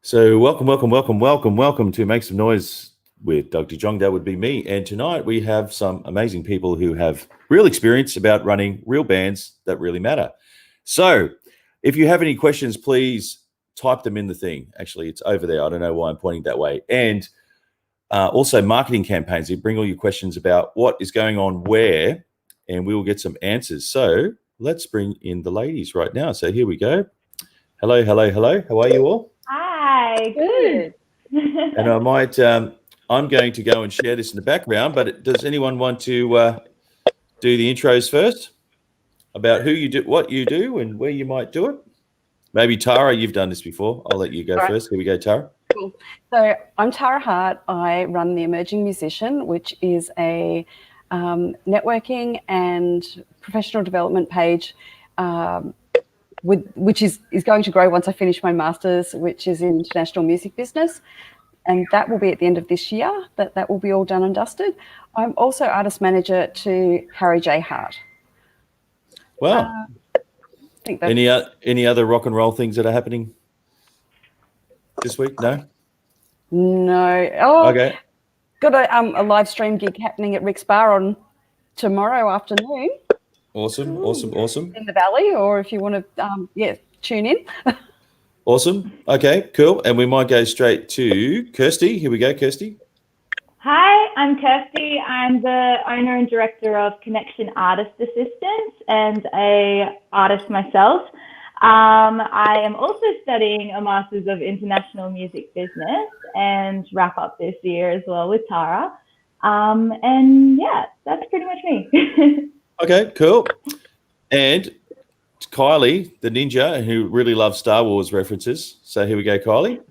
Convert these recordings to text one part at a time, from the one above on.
So welcome to Make Some Noise with Doug DeJong. That would be me. And tonight we have some amazing people who have real experience about running real bands that really matter. So if you have any questions, please type them in the thing. Actually, it's over there. I don't know why I'm pointing that way. And also marketing campaigns. You bring all your questions about what is going on where, and we will get some answers. So let's bring in the ladies right now. So here we go. Hello. How are you all? Hi, good. And I might, I'm going to go and share this in the background, but does anyone want to do the intros first about who you do, what you do, and where you might do it? Maybe Tara, you've done this before. I'll let you go first. Here we go, Tara. Cool. So I'm Tara Hart. I run the Emerging Musician, which is a networking and professional development page which is going to grow once I finish my master's, which is in international music business. And that will be at the end of this year, that will be all done and dusted. I'm also artist manager to Harry J. Hart. Wow. I think that's... Any other rock and roll things that are happening this week? No? No. Oh, okay. Got a live stream gig happening at Rick's Bar on tomorrow afternoon. Awesome. In the Valley, or if you want to, tune in. Awesome. Okay, cool. And we might go straight to Kirsty. Here we go, Kirsty. Hi, I'm Kirsty. I'm the owner and director of Connection Artist Assistance and a artist myself. I am also studying a Masters of International Music Business and wrap up this year as well with Tara. And yeah, that's pretty much me. Okay, cool. And Kylie, the ninja, who really loves Star Wars references. So here we go, Kylie.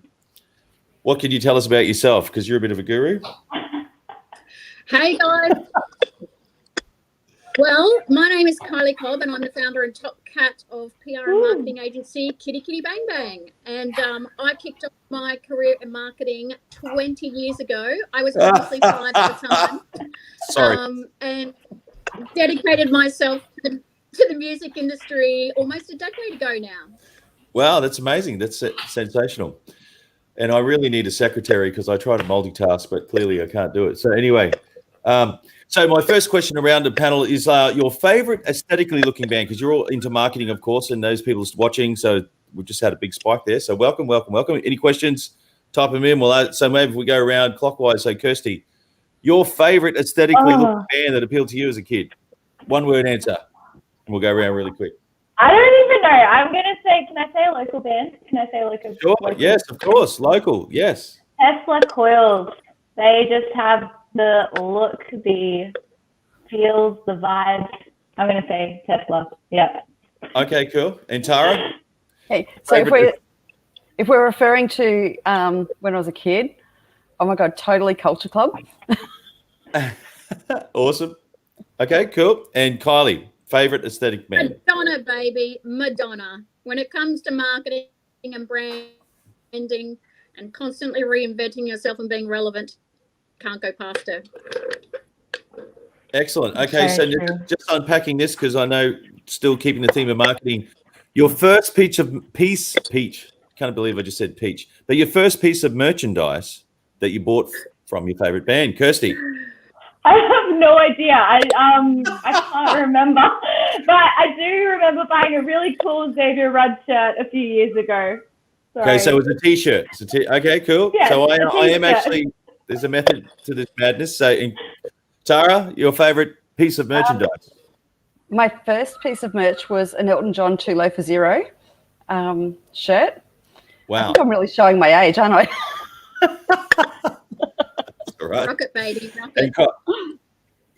What can you tell us about yourself? Because you're a bit of a guru. Hey, guys. Well, my name is Kylie Cobb, and I'm the founder and top cat of PR and marketing agency Kitty Kitty Bang Bang. And I kicked off my career in marketing 20 years ago. I was obviously 5 at the time. Sorry. And dedicated myself to the music industry almost a decade ago now. Wow, that's amazing. That's sensational. And I really need a secretary because I try to multitask, but clearly I can't do it. So anyway, so my first question around the panel is your favorite aesthetically looking band, because you're all into marketing, of course, and those people watching. So we've just had a big spike there. So welcome. Any questions? Type them in. Well, so maybe if we go around clockwise. So Kirsty, your favorite aesthetically looking band that appealed to you as a kid? One word answer. And we'll go around really quick. I don't even know. I'm going to say, can I say a local band? Sure. Local? Yes, of course. Local. Yes. Tesla Coils. They just have the look, the feels, the vibes. I'm going to say Tesla. Yeah. Okay, cool. And Tara? Okay. So if we're referring to when I was a kid, oh my God, totally Culture Club. Awesome. Okay, cool. And Kylie, favorite aesthetic band? Madonna, baby, Madonna. When it comes to marketing and branding and constantly reinventing yourself and being relevant, can't go past her. Excellent. Okay, so just unpacking this, because I know still keeping the theme of marketing. Your first peach, can't believe I just said peach, but your first piece of merchandise that you bought from your favorite band, Kirsty? I have no idea. I can't remember, but I do remember buying a really cool Xavier Rudd shirt a few years ago. Sorry. Okay, so it was a T-shirt. Okay, cool. Yeah, so I am actually, there's a method to this madness. So, Tara, your favorite piece of merchandise? My first piece of merch was an Elton John Too Low for Zero shirt. Wow. I think I'm really showing my age, aren't I? All right. Rocket, baby. Rocket. And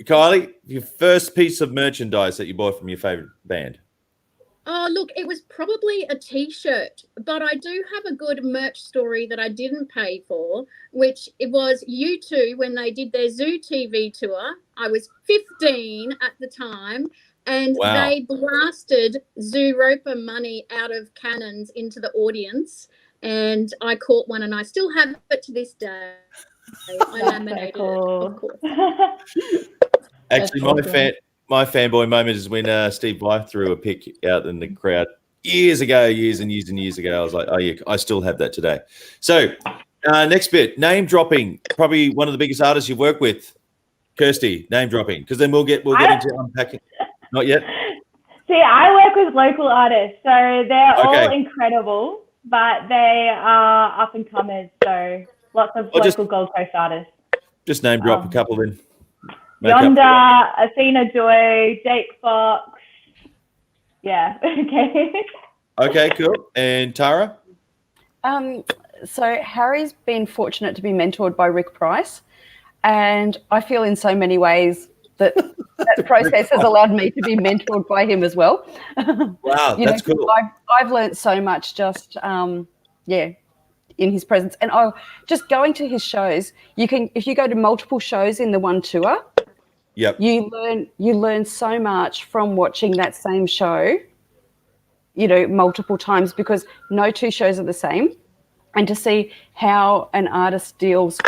Kylie, your first piece of merchandise that you bought from your favorite band? Oh, look, it was probably a T-shirt, but I do have a good merch story that I didn't pay for, which it was U2 when they did their Zoo TV tour. I was 15 at the time, and they blasted Zoo Roper money out of cannons into the audience, and I caught one, and I still have it to this day. I laminated it, of course. Actually, my fanboy moment is when Steve Vai threw a pic out in the crowd years ago, years and years ago. I was like, oh yeah, I still have that today. So next bit, name dropping. Probably one of the biggest artists you've worked with, Kirsty. Name dropping, because then we'll get into unpacking. Not yet. See, I work with local artists, so they're Okay. all incredible, but they are up and comers. So lots of local Gold Coast artists. Just name drop a couple then. Yonda, Athena Joy, Jake Fox. Yeah. Okay. Okay, cool. And Tara? So Harry's been fortunate to be mentored by Rick Price, and I feel in so many ways that process has allowed me to be mentored by him as well. Wow, that's cool. I've learned so much just in his presence, and just going to his shows. If you go to multiple shows in the one tour, yep, you learn so much from watching that same show, multiple times, because no two shows are the same, and to see how an artist deals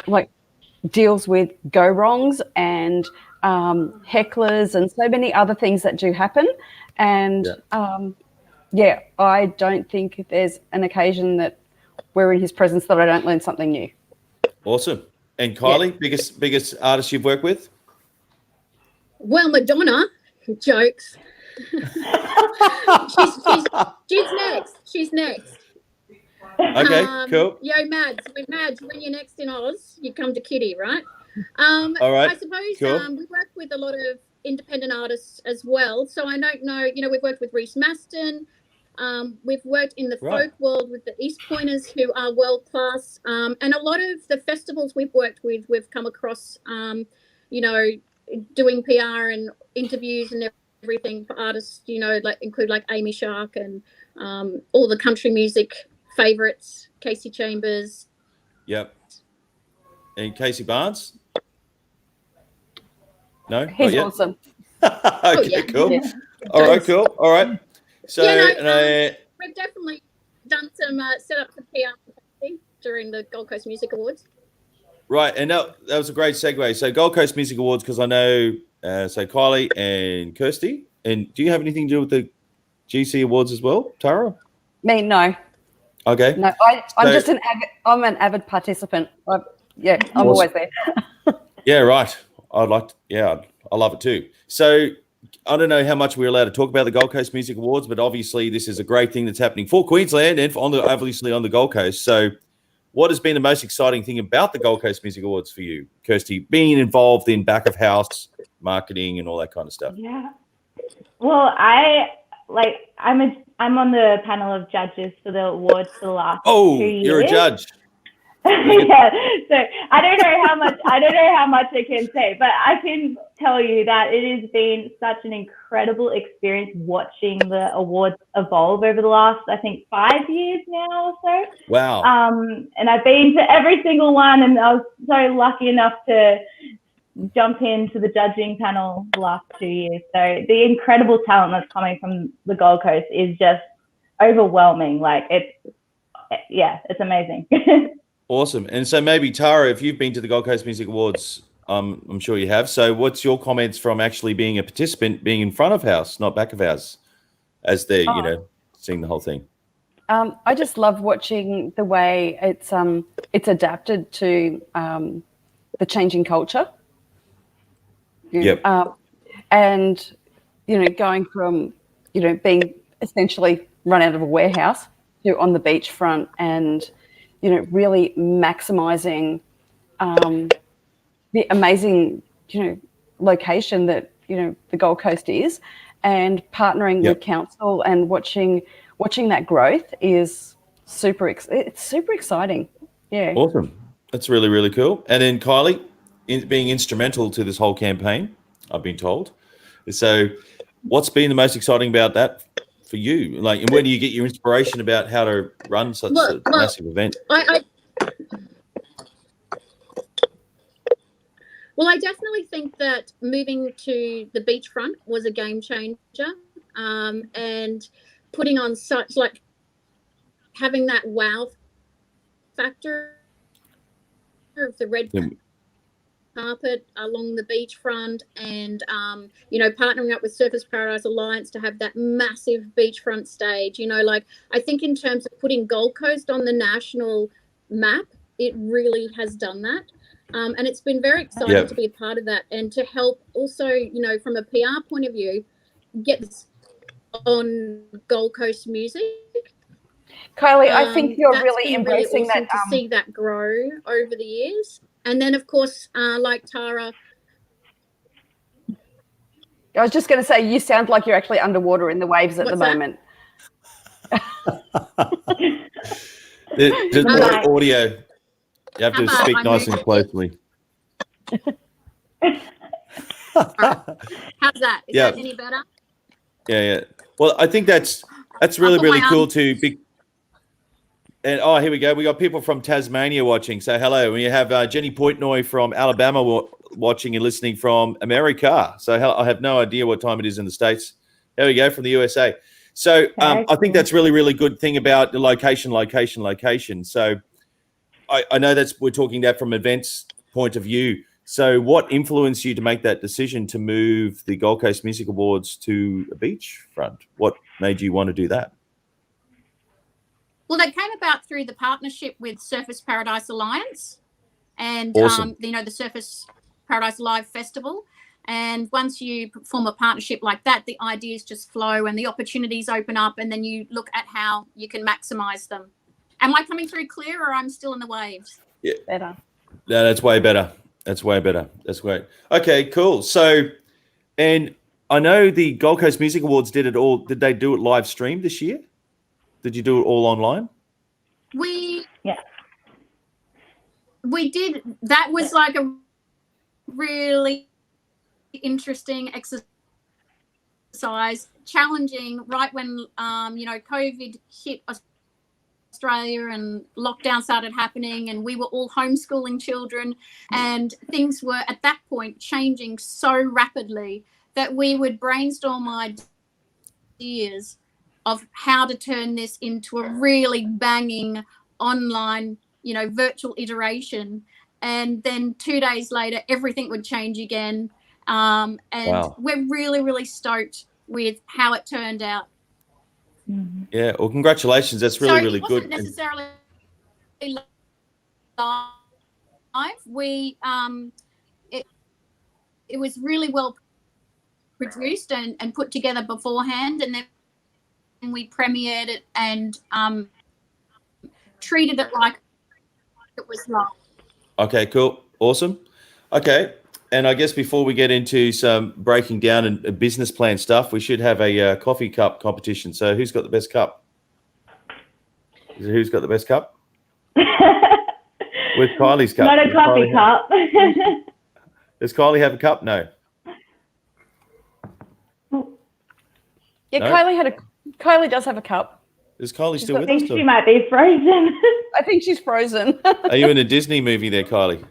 with go wrongs and hecklers and so many other things that do happen. And I don't think there's an occasion that we're in his presence that I don't learn something new. Awesome. And Kylie, biggest artist you've worked with? Well, Madonna, jokes. She's next. Okay, cool. Yo, Mads, when you're next in Oz, you come to Kitty, right? All right. I suppose cool. we work with a lot of independent artists as well. So I don't know, we've worked with Reese Maston. We've worked in the folk world with the East Pointers, who are world class. And a lot of the festivals we've worked with, we've come across, doing PR and interviews and everything for artists, include Amy Shark and all the country music favorites, Casey Chambers. Yep. And Casey Barnes? No? He's awesome. Okay, cool. Yeah. All right, cool. All right. So we've definitely done some set up for PR during the Gold Coast Music Awards. Right, and that was a great segue. So Gold Coast Music Awards, because I know, Kylie and Kirsty. And do you have anything to do with the GC Awards as well, Tara? Me, no. Okay. No, I'm an avid participant. I'm awesome. Always there. Yeah, right. I love it too. So I don't know how much we're allowed to talk about the Gold Coast Music Awards, but obviously this is a great thing that's happening for Queensland and obviously on the Gold Coast. So what has been the most exciting thing about the Gold Coast Music Awards for you, Kirsty, being involved in back of house marketing and all that kind of stuff? Yeah. Well, I'm on the panel of judges for the awards for the last 2 years. You're a judge. Yeah. So I don't know how much I can say, but I can tell you that it has been such an incredible experience watching the awards evolve over the last, I think, 5 years now or so. Wow. And I've been to every single one, and I was so lucky enough to jump into the judging panel the last 2 years. So the incredible talent that's coming from the Gold Coast is just overwhelming. It's amazing. Awesome. And so maybe Tara, if you've been to the Gold Coast Music Awards, I'm sure you have. So what's your comments from actually being a participant, being in front of house, not back of house, as they're, seeing the whole thing? I just love watching the way it's adapted to the changing culture. Yep. And, going from, being essentially run out of a warehouse to on the beachfront and, really maximizing the amazing, location that, the Gold Coast is, and partnering with council and watching that growth is it's super exciting. Yeah. Awesome. That's really, really cool. And then Kylie, being instrumental to this whole campaign, I've been told. So what's been the most exciting about that for you? And where do you get your inspiration about how to run such a massive event? I definitely think that moving to the beachfront was a game changer, and putting on such having that wow factor of the red carpet along the beachfront, and partnering up with Surfers Paradise Alliance to have that massive beachfront stage. I think in terms of putting Gold Coast on the national map, it really has done that. And it's been very exciting to be a part of that, and to help also, from a PR point of view, get this on Gold Coast music. Kylie, I think you're really been embracing really awesome that. To see that grow over the years. And then, of course, like Tara. I was just going to say, you sound like you're actually underwater in the waves at the moment. There's no audio. You have to speak nice and closely. Right. How's that? Is that any better? Yeah. Well, I think that's really cool to be. And here we go. We got people from Tasmania watching. So hello. We have Jenny Poitnoy from Alabama watching and listening from America. So I have no idea what time it is in the States. There we go, from the USA. So I think that's really good thing about the location. So I know we're talking that from events point of view. So what influenced you to make that decision to move the Gold Coast Music Awards to a beachfront? What made you want to do that? Well, they came about through the partnership with Surfers Paradise Alliance and, awesome. the Surfers Paradise Live Festival. And once you form a partnership like that, the ideas just flow and the opportunities open up, and then you look at how you can maximize them. Am I coming through clear, or I'm still in the waves? Yeah. Better. No, that's way better. That's way better. That's great. Okay, cool. So, and I know the Gold Coast Music Awards did it all. Did they do it live stream this year? Did you do it all online? We did. That was like a really interesting exercise, challenging right when COVID hit Australia and lockdown started happening, and we were all homeschooling children, and things were at that point changing so rapidly that we would brainstorm ideas of how to turn this into a really banging online, virtual iteration. And then 2 days later, everything would change again. And wow. We're really, really stoked with how it turned out. Yeah, well, congratulations. That's really good. It wasn't necessarily live. We, it was really well produced and put together beforehand, and then we premiered it and treated it like it was live. Okay, cool. Awesome. Okay. And I guess before we get into some breaking down and business plan stuff, we should have a coffee cup competition. So who's got the best cup? Who's got the best cup? With Kylie's cup. Not a coffee cup. Does Kylie have a cup? No. Yeah, no? Kylie does have a cup. Is Kylie still with us? I think she might be frozen. I think she's frozen. Are you in a Disney movie there, Kylie?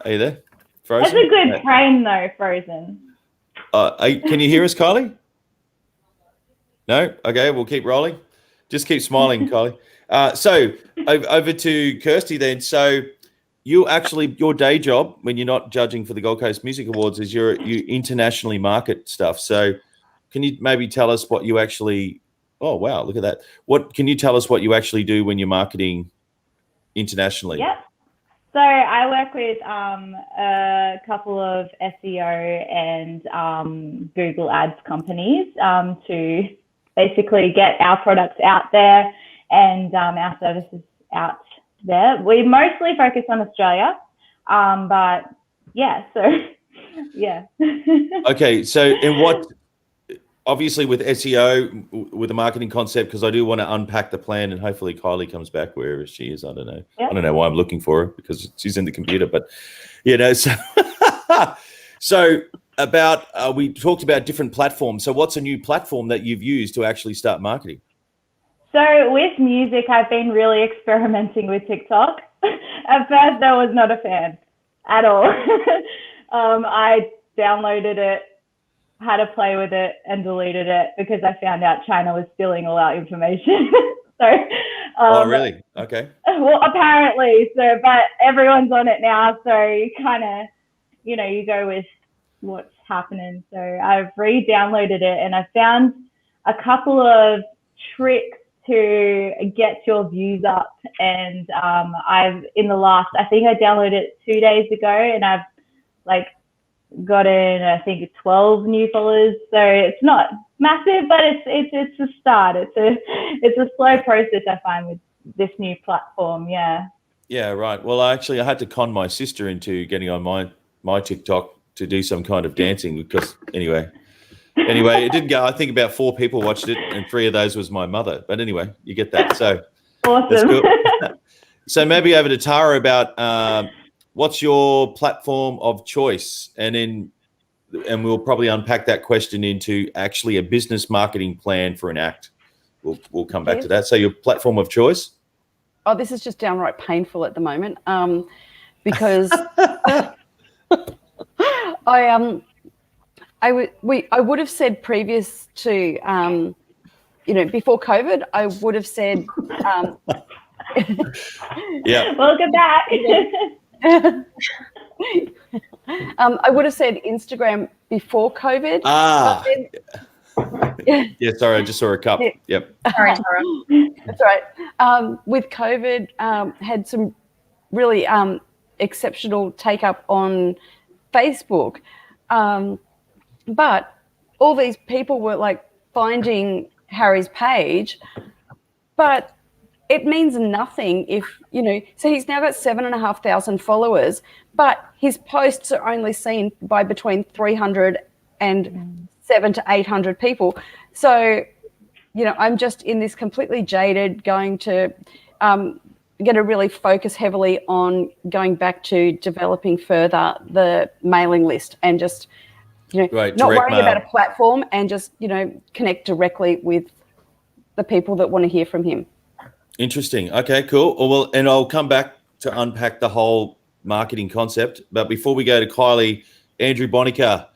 Are you there? Frozen? That's a good frame, though, Frozen. Can you hear us, Kylie? No? Okay, we'll keep rolling. Just keep smiling, Kylie. So over to Kirsty then. So your day job when you're not judging for the Gold Coast Music Awards is you internationally market stuff. So can you maybe tell us what you actually? Oh wow, look at that! What can you tell us what you actually do when you're marketing internationally? Yep. So I work with a couple of SEO and Google Ads companies to basically get our products out there and our services out there. We mostly focus on Australia, but yeah. So yeah. Okay. So in what? Obviously with SEO, with the marketing concept, because I do want to unpack the plan, and hopefully Kylie comes back wherever she is. I don't know. Yep. I don't know why I'm looking for her because she's in the computer, but so about we talked about different platforms. So what's a new platform that you've used to actually start marketing? So with music, I've been really experimenting with TikTok. At first, I was not a fan at all. I downloaded it, had to play with it, and deleted it because I found out China was stealing all our information. Oh, really? Okay. Well, apparently. So, but everyone's on it now, so you kind of you go with what's happening. So I've re-downloaded it, and I found a couple of tricks to get your views up. And I think I downloaded it 2 days ago, and I've like gotten, I think, 12 new followers. So it's not massive, but it's a start. It's a slow process, I find, with this new platform. Yeah. Yeah, right. Well, I had to con my sister into getting on my TikTok to do some kind of dancing because anyway, it didn't go. I think about 4 people watched it, and 3 of those was my mother. But anyway, you get that. So Awesome. that's cool. So maybe over to Tara about what's your platform of choice, and we'll probably unpack that question into actually a business marketing plan for an act. We'll come back to that. So your platform of choice. Oh, this is just downright painful at the moment because I would have said previous to before COVID, I would have said yeah. Welcome back. I would have said Instagram before COVID. Yeah, sorry, I just saw a cup. Yeah. Yep. Sorry, Tara. That's right. With COVID, had some really exceptional take up on Facebook. But all these people were like finding Harry's page, but it means nothing if, so he's now got 7,500 followers, but his posts are only seen by between 300 and 700 to 800 people. So, I'm just in this completely jaded, going to really focus heavily on going back to developing further the mailing list and just, Right, not direct worrying mail. about a platform and just, connect directly with the people that want to hear from him. Interesting. Okay, cool. Well, and I'll come back to unpack the whole marketing concept. But before we go to Kylie, Andrew Bonica,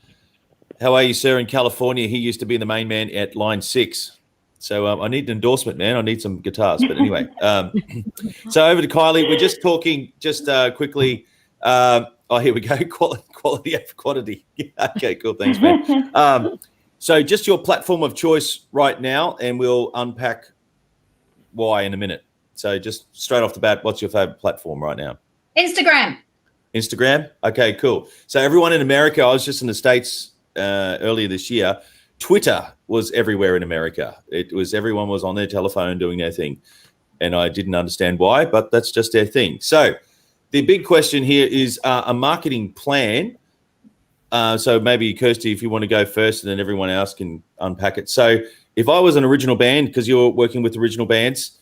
how are you, sir, in California? He used to be the main man at Line 6. So I need an endorsement, man. I need some guitars. But anyway, so over to Kylie. We're just talking quickly. Here we go. Quality over quantity. Okay, cool. Thanks, man. So just your platform of choice right now, and we'll unpack why in a minute. So just straight off the bat, what's your favorite platform right now? Instagram. Okay, cool. So everyone in America, I was just in the States earlier this year. Twitter was everywhere in America. Everyone was on their telephone doing their thing. And I didn't understand why, but that's just their thing. So the big question here is a marketing plan. So maybe Kirsty, if you want to go first, and then everyone else can unpack it. So if I was an original band, because you're working with original bands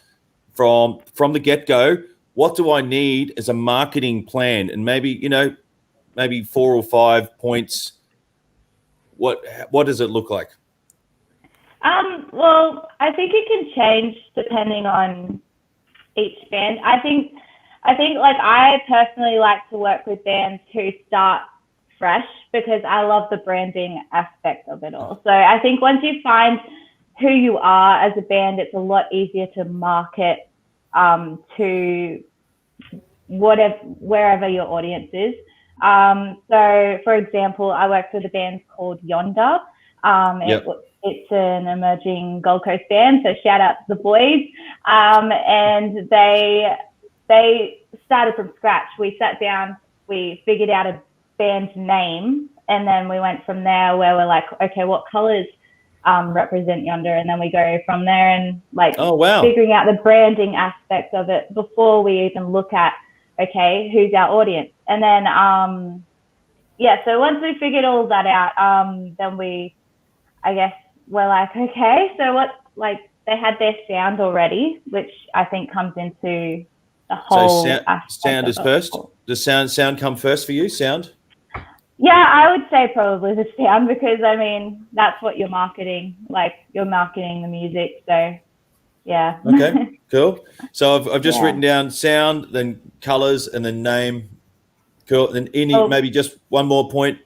from the get-go, what do I need as a marketing plan? And maybe 4 or 5 points. What does it look like? Well, I think it can change depending on each band. I think like I personally like to work with bands who start fresh because I love the branding aspect of it all. So I think once you find who you are as a band, it's a lot easier to market to wherever your audience is. So for example, I worked with a band called Yonder. It's an emerging Gold Coast band, so shout out to the boys. And they started from scratch. We sat down, we figured out a band name, and then we went from there where we're like, okay, what colors represent Yonder? And then we go from there and figuring out the branding aspect of it before we even look at, okay, who's our audience? And then, so once we figured all that out, then we're like, okay, so they had their sound already, which I think comes into the whole aspect. Sound is first? Does sound come first for you, sound? Yeah, I would say probably the sound, because I mean, that's what you're marketing. Like, you're marketing the music, so yeah. Okay, cool. So I've just written down sound, then colors, and then name. Cool. And maybe just one more point.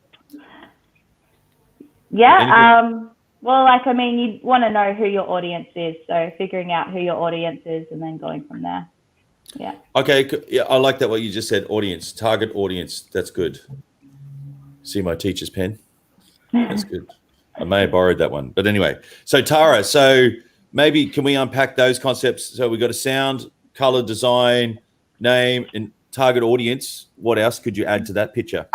Yeah. Well, you want to know who your audience is, so figuring out who your audience is and then going from there. Yeah. Okay. Yeah, I like that. What you just said, audience, target audience. That's good. See my teacher's pen? That's good. I may have borrowed that one. But anyway, so Tara, so maybe can we unpack those concepts? So we've got a sound, color, design, name, and target audience. What else could you add to that picture?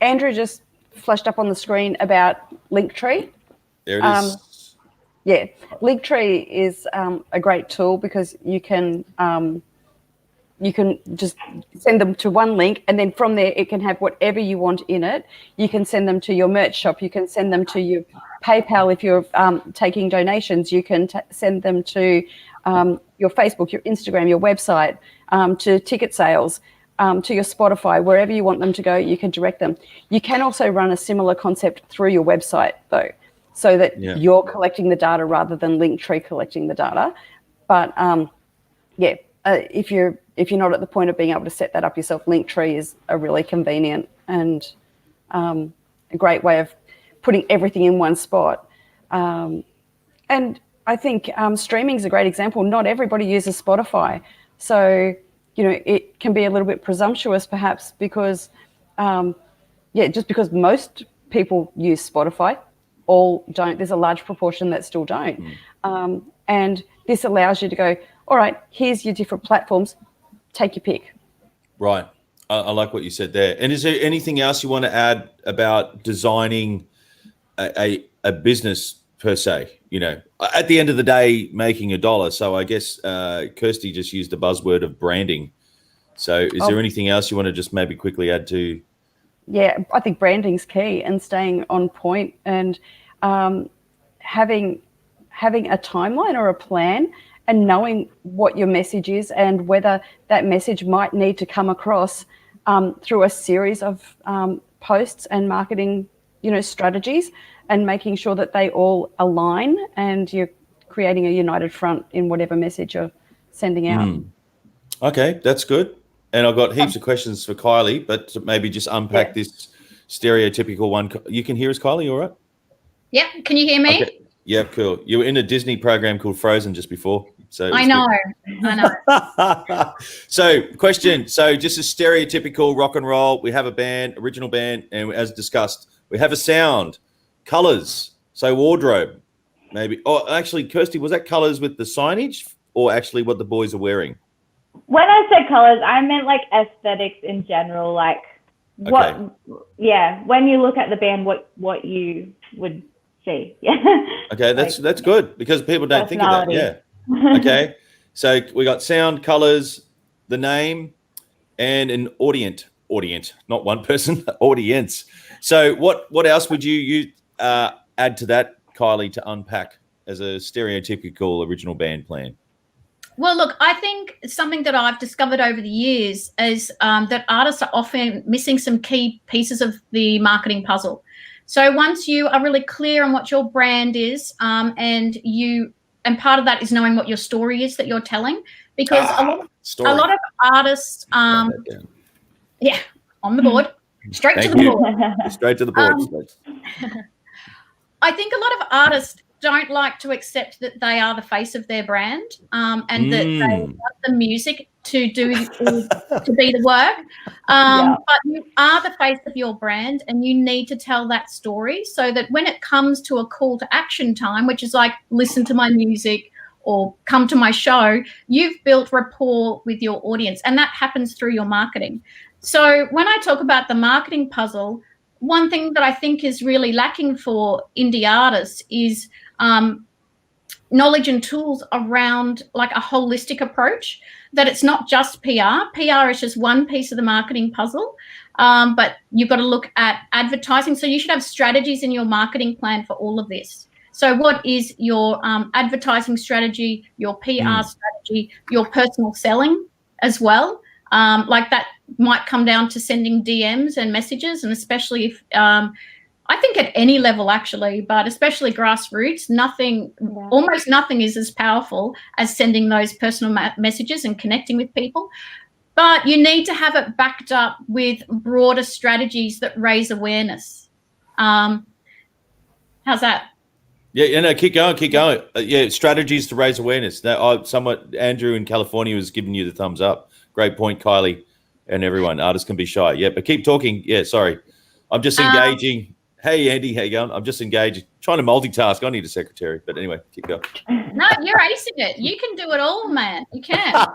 Andrew just flashed up on the screen about Linktree. There it is. Yeah, Linktree is a great tool because you can just send them to one link, and then from there it can have whatever you want in it. You can send them to your merch shop. You can send them to your PayPal if you're taking donations. You can send them to your Facebook, your Instagram, your website, to ticket sales, to your Spotify, wherever you want them to go, you can direct them. You can also run a similar concept through your website, though, so that you're collecting the data rather than Linktree collecting the data. But if you're not at the point of being able to set that up yourself, Linktree is a really convenient and a great way of putting everything in one spot. And I think streaming is a great example. Not everybody uses Spotify, so it can be a little bit presumptuous, perhaps, because just because most people use Spotify, all don't. There's a large proportion that still don't. And this allows you to go, all right, here's your different platforms, take your pick. Right. I like what you said there. And is there anything else you want to add about designing a business per se? At the end of the day, making $1. So I guess Kirsty just used the buzzword of branding. So is there anything else you want to just maybe quickly add to? Yeah, I think branding's key, and staying on point, and having a timeline or a plan, and knowing what your message is and whether that message might need to come across through a series of posts and marketing, strategies, and making sure that they all align and you're creating a united front in whatever message you're sending out. Okay, that's good. And I've got heaps of questions for Kylie, but maybe just unpack this stereotypical one. You can hear us, Kylie, all right? Yeah, can you hear me? Okay. Yeah, cool. You were in a Disney program called Frozen just before. So I know. So question. So just a stereotypical rock and roll. We have a band, original band, and as discussed, we have a sound, colors, so wardrobe, maybe. Oh, actually, Kirsty, was that colors with the signage or actually what the boys are wearing? When I said colors, I meant like aesthetics in general, like when you look at the band, what you would see. Okay, that's good because people don't think of that. Yeah. Okay. So we got sound, colors, the name, and an audience, not one person, audience. So what else would you add to that, Kylie, to unpack as a stereotypical original band plan? Well, look, I think something that I've discovered over the years is that artists are often missing some key pieces of the marketing puzzle. So once you are really clear on what your brand is, and part of that is knowing what your story is that you're telling, because a lot of artists, on the board, straight to the board. Straight to the board. I think a lot of artists don't like to accept that they are the face of their brand, and that they want the music to be the work. But you are the face of your brand, and you need to tell that story so that when it comes to a call to action time, which is like listen to my music or come to my show, you've built rapport with your audience, and that happens through your marketing. So when I talk about the marketing puzzle, one thing that I think is really lacking for indie artists is knowledge and tools around like a holistic approach, that it's not just PR. PR is just one piece of the marketing puzzle, but you've got to look at advertising. So you should have strategies in your marketing plan for all of this. So what is your advertising strategy, your PR strategy, your personal selling as well? Like that might come down to sending DMs and messages, and especially if I think at any level actually, but especially grassroots, almost nothing is as powerful as sending those personal messages and connecting with people. But you need to have it backed up with broader strategies that raise awareness. How's that? Yeah, keep going. Strategies to raise awareness. Now, Andrew in California was giving you the thumbs up. Great point, Kylie, and everyone. Artists can be shy. Yeah, but keep talking. Yeah, sorry. I'm just engaging. Hey, Andy, how you going? I'm just engaged, trying to multitask. I need a secretary. But anyway, keep going. No, you're acing it. You can do it all, man. You can.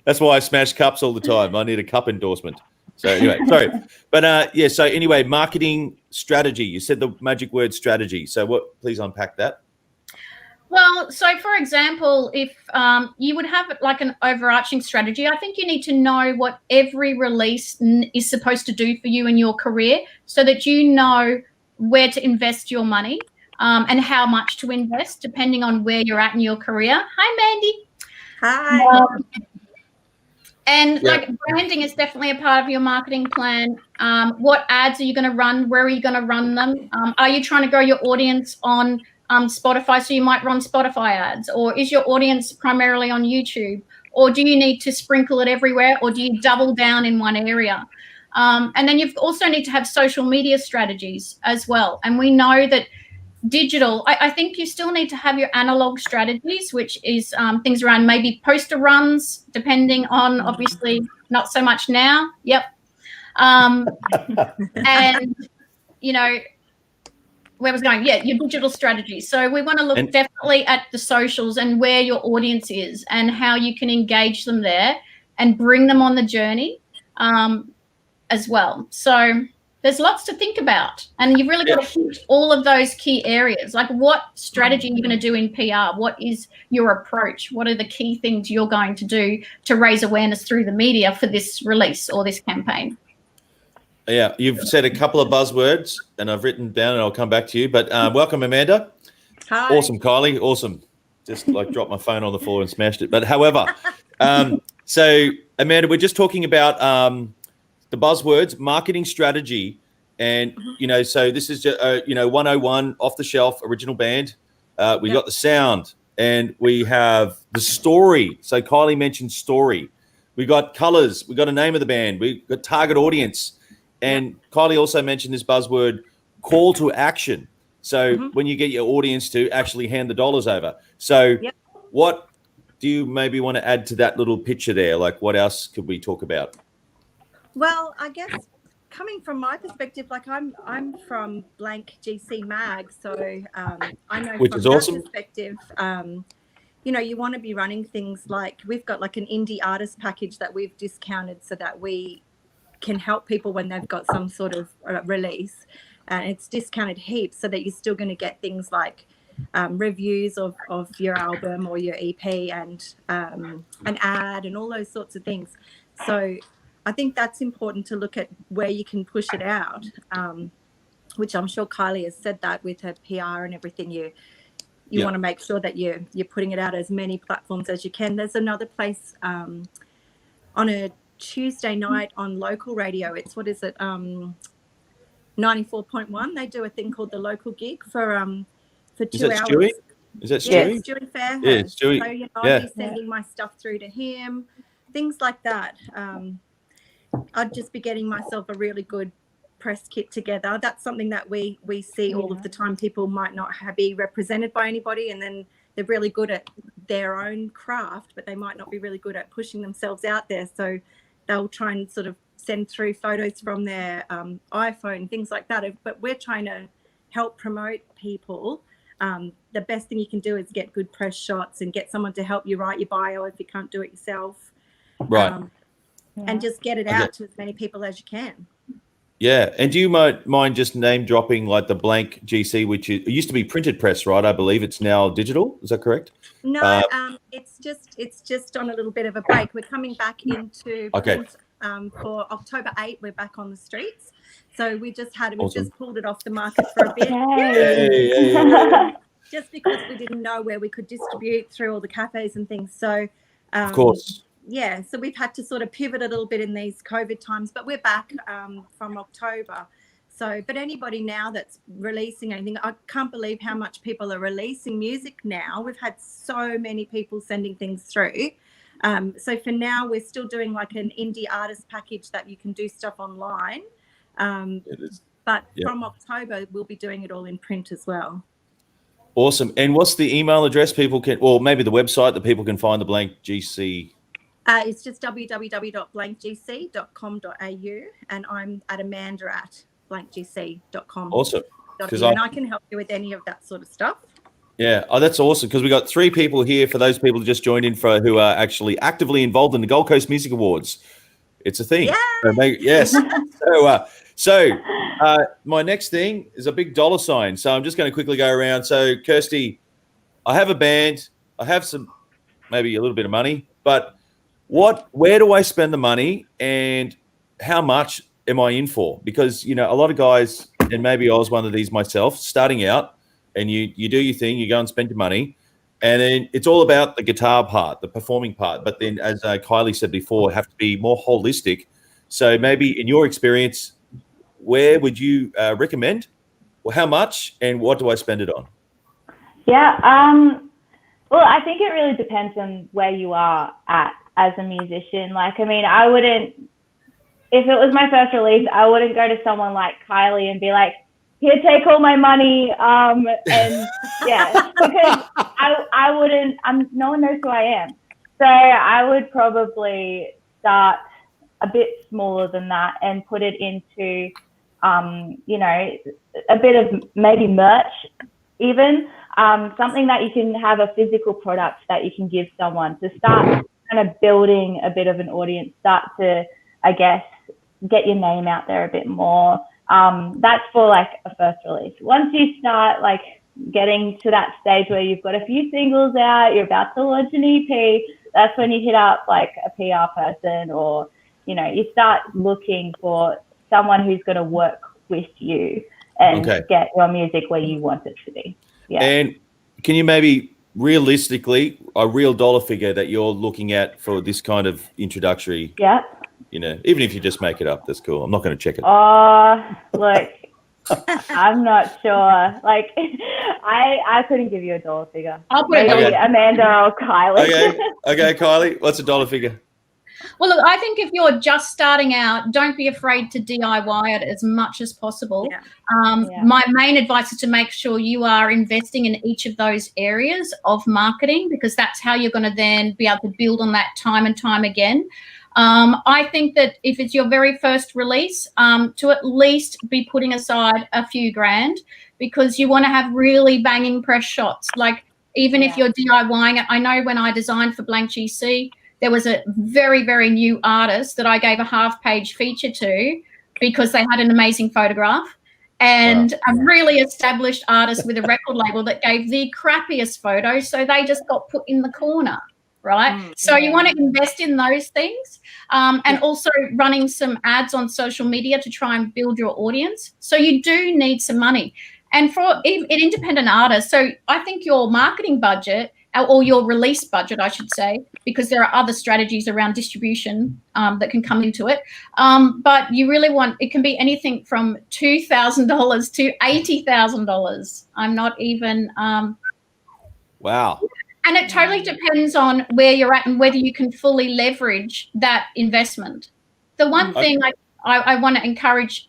That's why I smash cups all the time. I need a cup endorsement. So anyway, sorry. But yeah, so anyway, marketing strategy. You said the magic word strategy. So what, please unpack that. Well, so for example, if you would have like an overarching strategy, I think you need to know what every release is supposed to do for you in your career so that you know where to invest your money and how much to invest depending on where you're at in your career. Hi, Mandy. Hi. And like branding is definitely a part of your marketing plan. What ads are you going to run? Where are you going to run them? Are you trying to grow your audience on Spotify, so you might run Spotify ads? Or is your audience primarily on YouTube? Or do you need to sprinkle it everywhere? Or do you double down in one area? And then you also need to have social media strategies as well. And we know that digital, I think you still need to have your analog strategies, which is things around maybe poster runs, depending on, obviously not so much now. Yep. And, you know, where was going? Yeah, your digital strategy. So we want to look definitely at the socials and where your audience is and how you can engage them there and bring them on the journey as well. So there's lots to think about, and you've really got to hit all of those key areas. Like, what strategy are you going to do in PR? What is your approach? What are the key things you're going to do to raise awareness through the media for this release or this campaign? Yeah, you've said a couple of buzzwords, and I've written down, and I'll come back to you. But welcome, Amanda. Hi. Awesome, Kylie. Awesome. Just like dropped my phone on the floor and smashed it. But however, so Amanda, we're just talking about the buzzwords, marketing strategy, and you know, so this is just 101 off the shelf original band. We got the sound, and we have the story. So Kylie mentioned story. We got colors. We got a name of the band. We got target audience. And Kylie also mentioned this buzzword, call to action. So when you get your audience to actually hand the dollars over. So what do you maybe want to add to that little picture there? Like, what else could we talk about? Well, I guess coming from my perspective, like I'm from blank GC Mag, so I know which from is that awesome. perspective, you know, you want to be running things like we've got like an indie artist package that we've discounted so that we can help people when they've got some sort of release, and it's discounted heaps so that you're still going to get things like reviews of your album or your EP and an ad and all those sorts of things. So I think that's important to look at where you can push it out, which I'm sure Kylie has said that with her PR and everything. You want to make sure that you're putting it out as many platforms as you can. There's another place on a Tuesday night on local radio. It's 94.1. They do a thing called the local gig for 2 hours. Stewie? Is that Stewie? Yeah, Stewie Fairhurst. Yeah, Stewie. So I'll be sending my stuff through to him, things like that. I'd just be getting myself a really good press kit together. That's something that we see all of the time. People might not be represented by anybody, and then they're really good at their own craft, but they might not be really good at pushing themselves out there. So they'll try and sort of send through photos from their iPhone, things like that. But we're trying to help promote people. The best thing you can do is get good press shots and get someone to help you write your bio if you can't do it yourself. Right. And just get it out to as many people as you can. Yeah. And do you mind just name dropping like the blank GC, which it used to be printed press, right? I believe it's now digital. Is that correct? No, it's just on a little bit of a break. We're coming back into print, for October 8. We're back on the streets. So we've just pulled it off the market for a bit. Just because we didn't know where we could distribute through all the cafes and things. So of course. Yeah, so we've had to sort of pivot a little bit in these COVID times, but we're back from October. So, but anybody now that's releasing anything, I can't believe how much people are releasing music now. We've had so many people sending things through. So for now, we're still doing like an indie artist package that you can do stuff online. But from October, we'll be doing it all in print as well. Awesome. And what's the email address people can, or maybe the website that people can find the blank GC It's just www.blankgc.com.au, and I'm at amanda@blankgc.com. Awesome. And I can help you with any of that sort of stuff. Yeah, oh, that's awesome, because we got 3 people here for those people who just joined in who are actually actively involved in the Gold Coast Music Awards. It's a thing. Yes. So my next thing is a big dollar sign. So I'm just going to quickly go around. So Kirsty, I have a band. I have maybe a little bit of money, but where do I spend the money and how much am I in for? Because, a lot of guys, and maybe I was one of these myself, starting out, and you do your thing, you go and spend your money, and then it's all about the guitar part, the performing part. But then, as Kylie said before, have to be more holistic. So maybe in your experience, where would you recommend? Well, how much and what do I spend it on? Yeah. Well, I think it really depends on where you are at as a musician. Like, I mean, I wouldn't, if it was my first release, I wouldn't go to someone like Kylie and be like, here, take all my money. And yeah, because I wouldn't, no one knows who I am. So I would probably start a bit smaller than that and put it into, a bit of maybe merch even, something that you can have a physical product that you can give someone to start kind of building a bit of an audience, start to, I guess, get your name out there a bit more. That's for like a first release. Once you start like getting to that stage where you've got a few singles out, you're about to launch an EP, that's when you hit up like a PR person, or, you start looking for someone who's going to work with you and get your music where you want it to be. Yeah. And can you maybe realistically, a real dollar figure that you're looking at for this kind of introductory? Yeah. Even if you just make it up, that's cool. I'm not going to check it. Look, I'm not sure. Like, I couldn't give you a dollar figure. I'll put maybe Amanda or Kylie. Okay, Kylie, what's a dollar figure? Well, look, I think if you're just starting out, don't be afraid to DIY it as much as possible. Yeah. My main advice is to make sure you are investing in each of those areas of marketing, because that's how you're going to then be able to build on that time and time again. I think that if it's your very first release, to at least be putting aside a few grand, because you want to have really banging press shots. Like, even if you're DIYing it, I know when I designed for Blank GC, there was a very, very new artist that I gave a half-page feature to because they had an amazing photograph, and a really established artist with a record label that gave the crappiest photo, so they just got put in the corner. Right. So you want to invest in those things, and also running some ads on social media to try and build your audience. So you do need some money. And for an independent artist, so I think your marketing budget, or your release budget, I should say, because there are other strategies around distribution that can come into it. But you really it can be anything from $2,000 to $80,000. I'm not even. Wow. And it totally depends on where you're at and whether you can fully leverage that investment. The one thing I want to encourage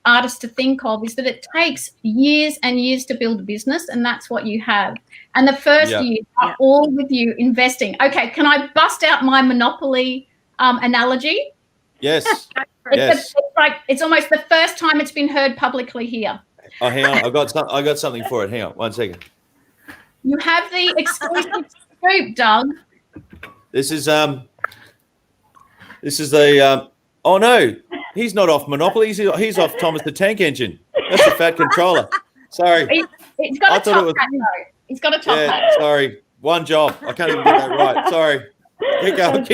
artists to think of is that it takes years and years to build a business, and that's what you have. And the first year are all with you investing. Okay, can I bust out my Monopoly analogy? Yes. It's almost the first time it's been heard publicly here. Oh, hang on. I got something for it. Hang on 1 second. You have the exclusive scoop, Doug. This is the oh no, he's not off Monopoly. He's off Thomas the Tank Engine. That's the fat controller. Sorry. He's got a top hat though. He's got a top hat. Sorry. One job. I can't even get that right. Sorry. Keep up.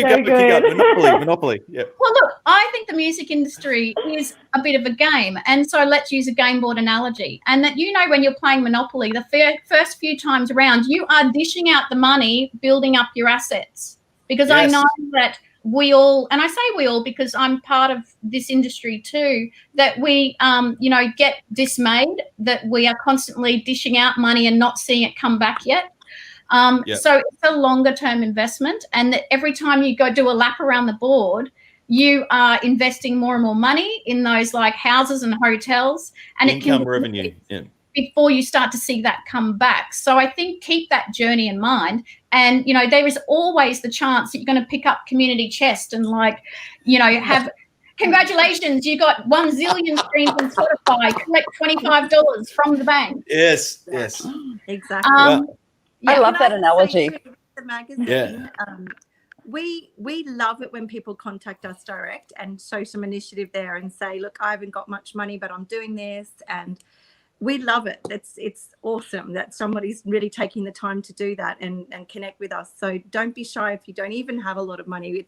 Monopoly. Yeah. Well, look, I think the music industry is a bit of a game. And so let's use a game board analogy. And that, when you're playing Monopoly, the first few times around, you are dishing out the money, building up your assets. Because I know that we all, and I say we all because I'm part of this industry too, that we, get dismayed that we are constantly dishing out money and not seeing it come back yet. So it's a longer term investment, and that every time you go do a lap around the board, you are investing more and more money in those like houses and hotels, and income revenue. before you start to see that come back. So I think keep that journey in mind. And, there is always the chance that you're going to pick up community chest and have congratulations, you got 1 zillion streams on Spotify, collect $25 from the bank. Yes. Exactly. I love that Can I analogy. say too, the magazine, Yeah. we love it when people contact us direct and show some initiative there and say, look, I haven't got much money, but I'm doing this, and we love it. It's awesome that somebody's really taking the time to do that and connect with us. So don't be shy if you don't even have a lot of money.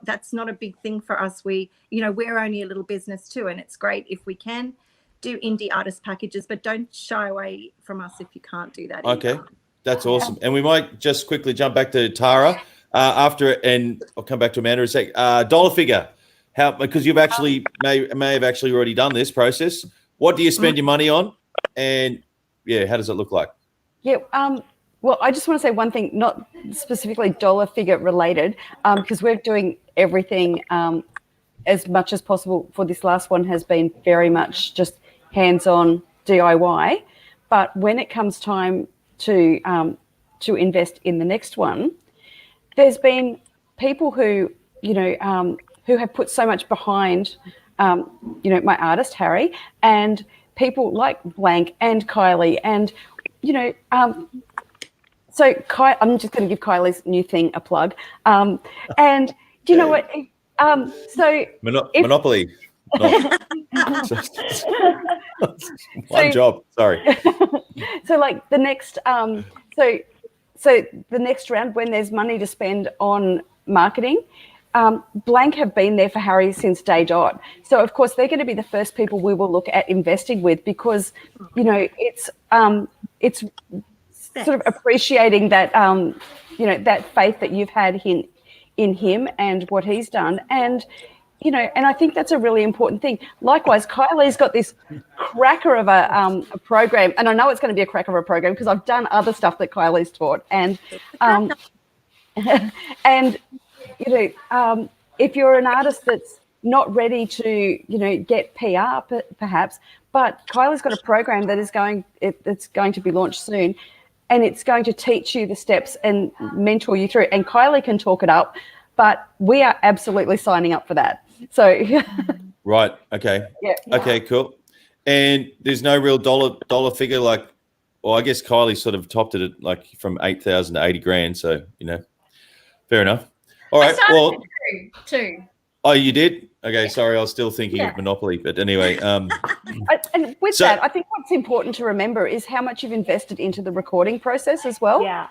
That's not a big thing for us. We're only a little business too, and it's great if we can do indie artist packages, but don't shy away from us if you can't do that. Okay. Either. That's awesome. And we might just quickly jump back to Tara after, and I'll come back to Amanda in a sec. Dollar figure, because you've actually may have actually already done this process. What do you spend your money on, and how does it look like? Yeah. Well, I just want to say one thing, not specifically dollar figure related, because we're doing everything as much as possible for this last one has been very much just hands-on DIY. But when it comes time to invest in the next one, there's been people who have put so much behind my artist Harry, and people like Blank and Kylie, and so I'm just going to give Kylie's new thing a plug, and do you know what? So Monopoly. One job. Sorry. So like the next so the next round, when there's money to spend on marketing, Blank have been there for Harry since day dot. So of course they're going to be the first people we will look at investing with, because it's sort of appreciating that that faith that you've had in him and what he's done, and I think that's a really important thing. Likewise, Kylie's got this cracker of a program, and I know it's going to be a cracker of a program because I've done other stuff that Kylie's taught, and and if you're an artist that's not ready to get PR perhaps, but Kylie's got a program that is going to be launched soon, and it's going to teach you the steps and mentor you through, and Kylie can talk it up, but we are absolutely signing up for that. So right. Okay. Yeah. Okay, cool. And there's no real dollar figure, like, well, I guess Kylie sort of topped it at like from 8,000 to 80 grand. So, fair enough. All right. Well, two. Oh, you did? Okay. Sorry. I was still thinking of Monopoly, but anyway. And with that, I think what's important to remember is how much you've invested into the recording process as well. Yeah.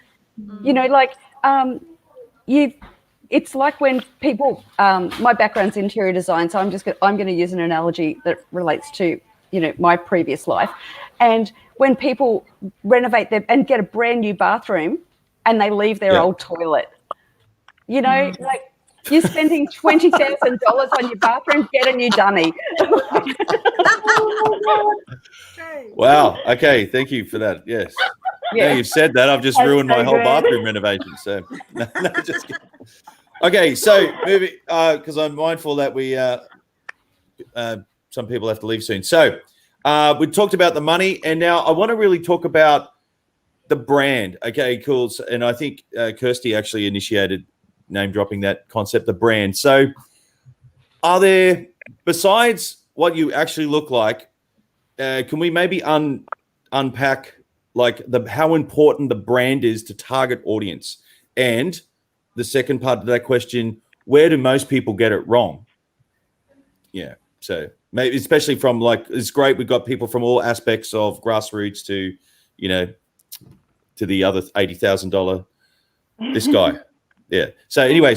It's like when people, my background's interior design, so I'm going to use an analogy that relates to, my previous life. And when people renovate and get a brand new bathroom and they leave their old toilet, like you're spending $20,000 on your bathroom, get a new dunny. Wow. Okay. Thank you for that. Yes. Yeah. Now you've said that, I've just ruined my whole bathroom renovation. So, no, just kidding. Okay, so moving, because I'm mindful that we some people have to leave soon. So we talked about the money, and now I want to really talk about the brand. Okay, cool. So, and I think Kirsty actually initiated name dropping that concept, the brand. So are there, besides what you actually look like, can we maybe unpack like how important the brand is to target audience? And the second part of that question, where do most people get it wrong? Yeah. So maybe, especially from like, it's great. We've got people from all aspects of grassroots to, to the other $80,000, this guy. Yeah. So anyway,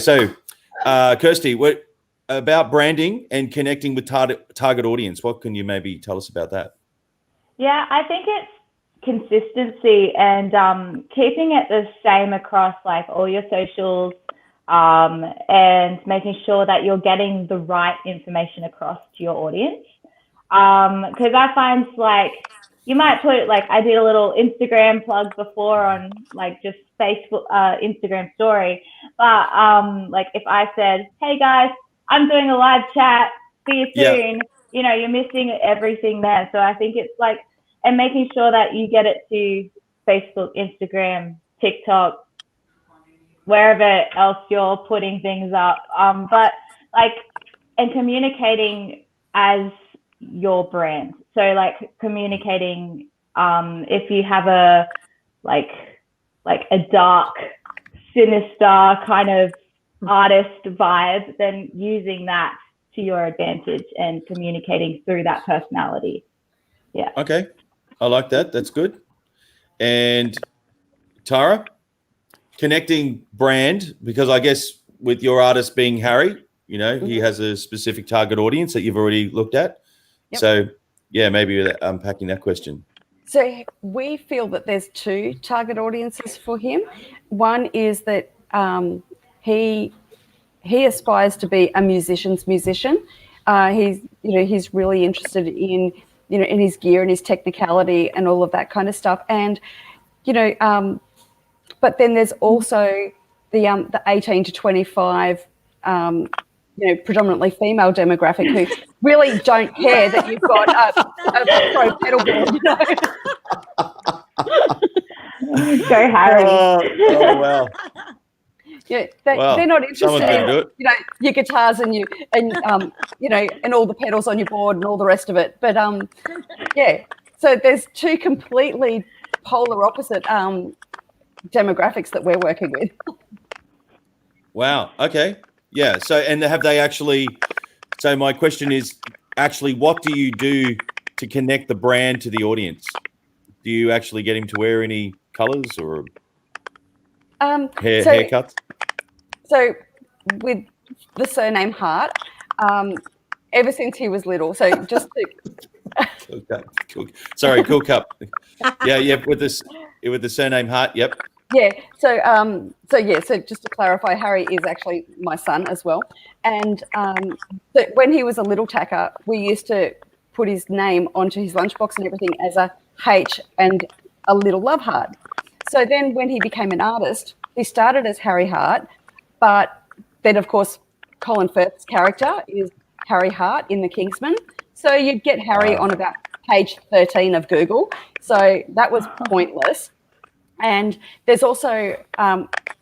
Kirsty, what about branding and connecting with target audience? What can you maybe tell us about that? Yeah, I think it's consistency and keeping it the same across like all your socials, and making sure that you're getting the right information across to your audience. Because I find like you might put like, I did a little Instagram plug before on like just Facebook, Instagram story, but like if I said, hey guys, I'm doing a live chat, see you soon, you're missing everything there. So I think it's like and making sure that you get it to Facebook, Instagram, TikTok, wherever else you're putting things up. But like, and communicating as your brand. So like communicating, if you have a like a dark, sinister kind of artist vibe, then using that to your advantage and communicating through that personality. Yeah. Okay. I like that. That's good. And Tara, connecting brand, because I guess with your artist being Harry, he has a specific target audience that you've already looked at. Yep. So, yeah, maybe unpacking that question. So we feel that there's two target audiences for him. One is that he aspires to be a musician's musician. He's really interested in in his gear and his technicality and all of that kind of stuff. And but then there's also the 18 to 25 predominantly female demographic who really don't care that you've got a pro pedal board. Go Harry. Oh wow. Yeah, they're not interested in your guitars and and all the pedals on your board and all the rest of it. But so there's two completely polar opposite demographics that we're working with. Wow. Okay. Yeah. So, and have they actually? So, my question is actually, what do you do to connect the brand to the audience? Do you actually get him to wear any colours or haircuts? So, with the surname Hart, ever since he was little. So, just to Cool Cup. Yeah. With the surname Hart. Yep. Yeah. So just to clarify, Harry is actually my son as well. And so when he was a little tacker, we used to put his name onto his lunchbox and everything as a H and a little love heart. So then when he became an artist, he started as Harry Hart, but then of course Colin Firth's character is Harry Hart in The Kingsman. So you'd get Harry on about page 13 of Google. So that was pointless. And there's also,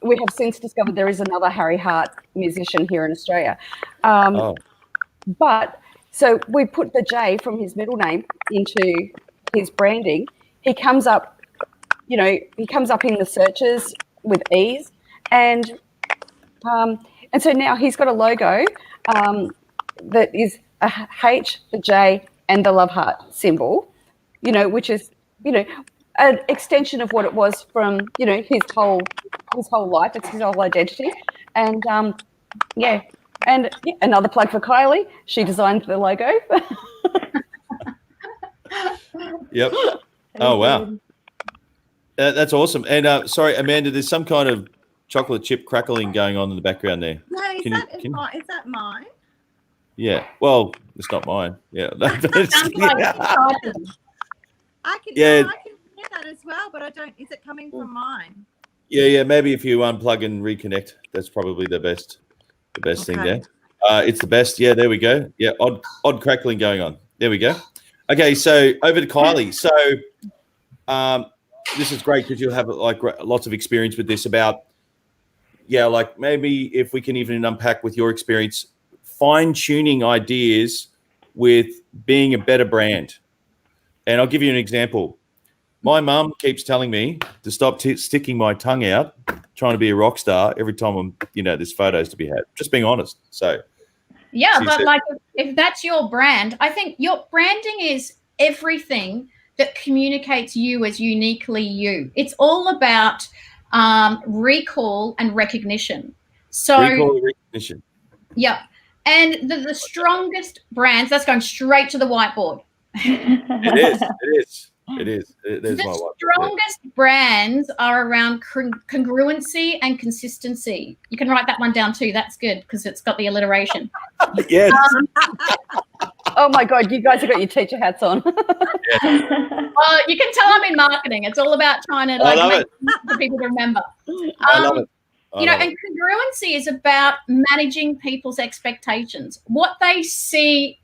we have since discovered there is another Harry Hart musician here in Australia. But so we put the J from his middle name into his branding. He comes up, in the searches with ease. And so now he's got a logo that is a H, the J, and the love heart symbol, which is, an extension of what it was from, his whole life. It's his whole identity. And another plug for Kylie. She designed the logo. Yep. Oh wow, that's awesome. And sorry, Amanda, there's some kind of chocolate chip crackling going on in the background there. No, is that mine? Yeah. Well, it's not mine. Yeah. I can hear that as well, but I don't. Is it coming from mine? Yeah. Maybe if you unplug and reconnect, that's probably the best thing there. It's the best. Yeah. There we go. Yeah. Odd crackling going on. There we go. Okay. So over to Kylie. So this is great because you'll have lots of experience with this. About maybe if we can even unpack with your experience, fine-tuning ideas with being a better brand. And I'll give you an example. My mum keeps telling me to stop sticking my tongue out, trying to be a rock star every time there's photos to be had. Just being honest. So, yeah, but if that's your brand, I think your branding is everything that communicates you as uniquely you. It's all about recall and recognition. So recall and recognition. Yeah. And the strongest brands, that's going straight to the whiteboard. It is. The strongest brands are around congruency and consistency. You can write that one down too. That's good because it's got the alliteration. Yes. Oh my God, you guys have got your teacher hats on. Well, you can tell I'm in marketing. It's all about trying to make the people to remember. I love it. And congruency is about managing people's expectations. What they see,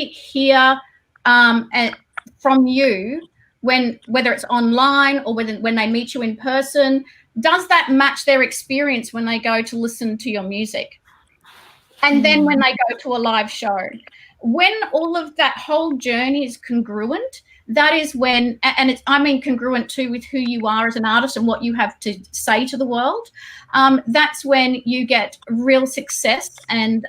hear, and from you whether it's online or when they meet you in person? Does that match their experience when they go to listen to your music? And then when they go to a live show, when all of that whole journey is congruent, that is when, and it's, I mean, congruent too with who you are as an artist and what you have to say to the world, that's when you get real success and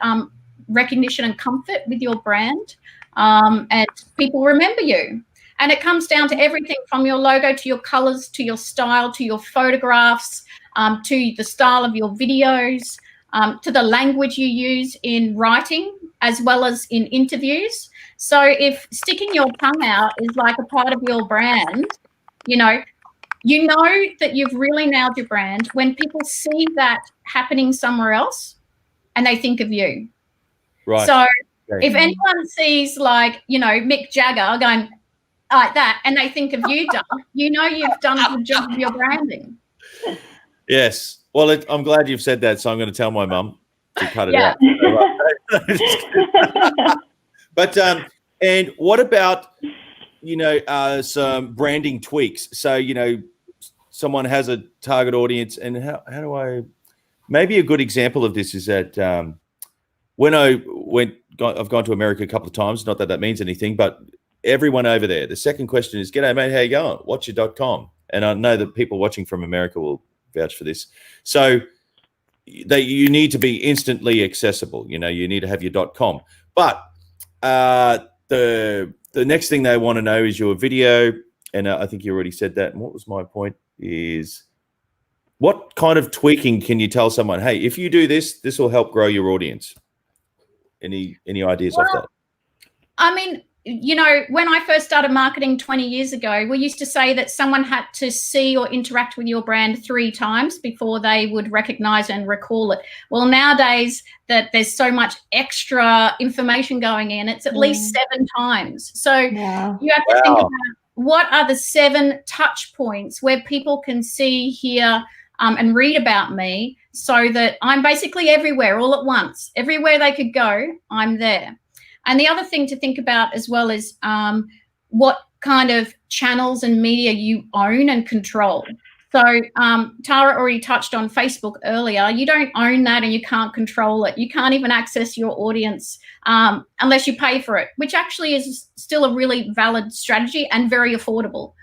recognition and comfort with your brand, and people remember you. And it comes down to everything from your logo to your colors, to your style, to your photographs, to the style of your videos, to the language you use in writing as well as in interviews. So if sticking your tongue out is like a part of your brand, you know that you've really nailed your brand when people see that happening somewhere else and they think of you. Right. So Okay. if anyone sees like, Mick Jagger going like that and they think of you, Doug, you've done a good job of your branding. Yes. Well, I'm glad you've said that, so I'm going to tell my mum to cut it out. But and what about some branding tweaks? So someone has a target audience, and how do I? Maybe a good example of this is that when I've gone to America a couple of times. Not that that means anything, but everyone over there, the second question is, "G'day, mate. How you going? What's your .com?" And I know that people watching from America will vouch for this. So you need to be instantly accessible. You need to have your .com. But the next thing they want to know is your video. And I think you already said that. And what was my point is, what kind of tweaking can you tell someone, hey, if you do this, this will help grow your audience? Any ideas off that? I mean, when I first started marketing 20 years ago, we used to say that someone had to see or interact with your brand 3 times before they would recognize and recall it. Well, nowadays that there's so much extra information going in, it's at least 7 times. So you have to think about what are the 7 touch points where people can see, hear, and read about me, so that I'm basically everywhere all at once. Everywhere they could go, I'm there. And the other thing to think about as well is what kind of channels and media you own and control. So Tara already touched on Facebook earlier. You don't own that and you can't control it. You can't even access your audience unless you pay for it, which actually is still a really valid strategy and very affordable.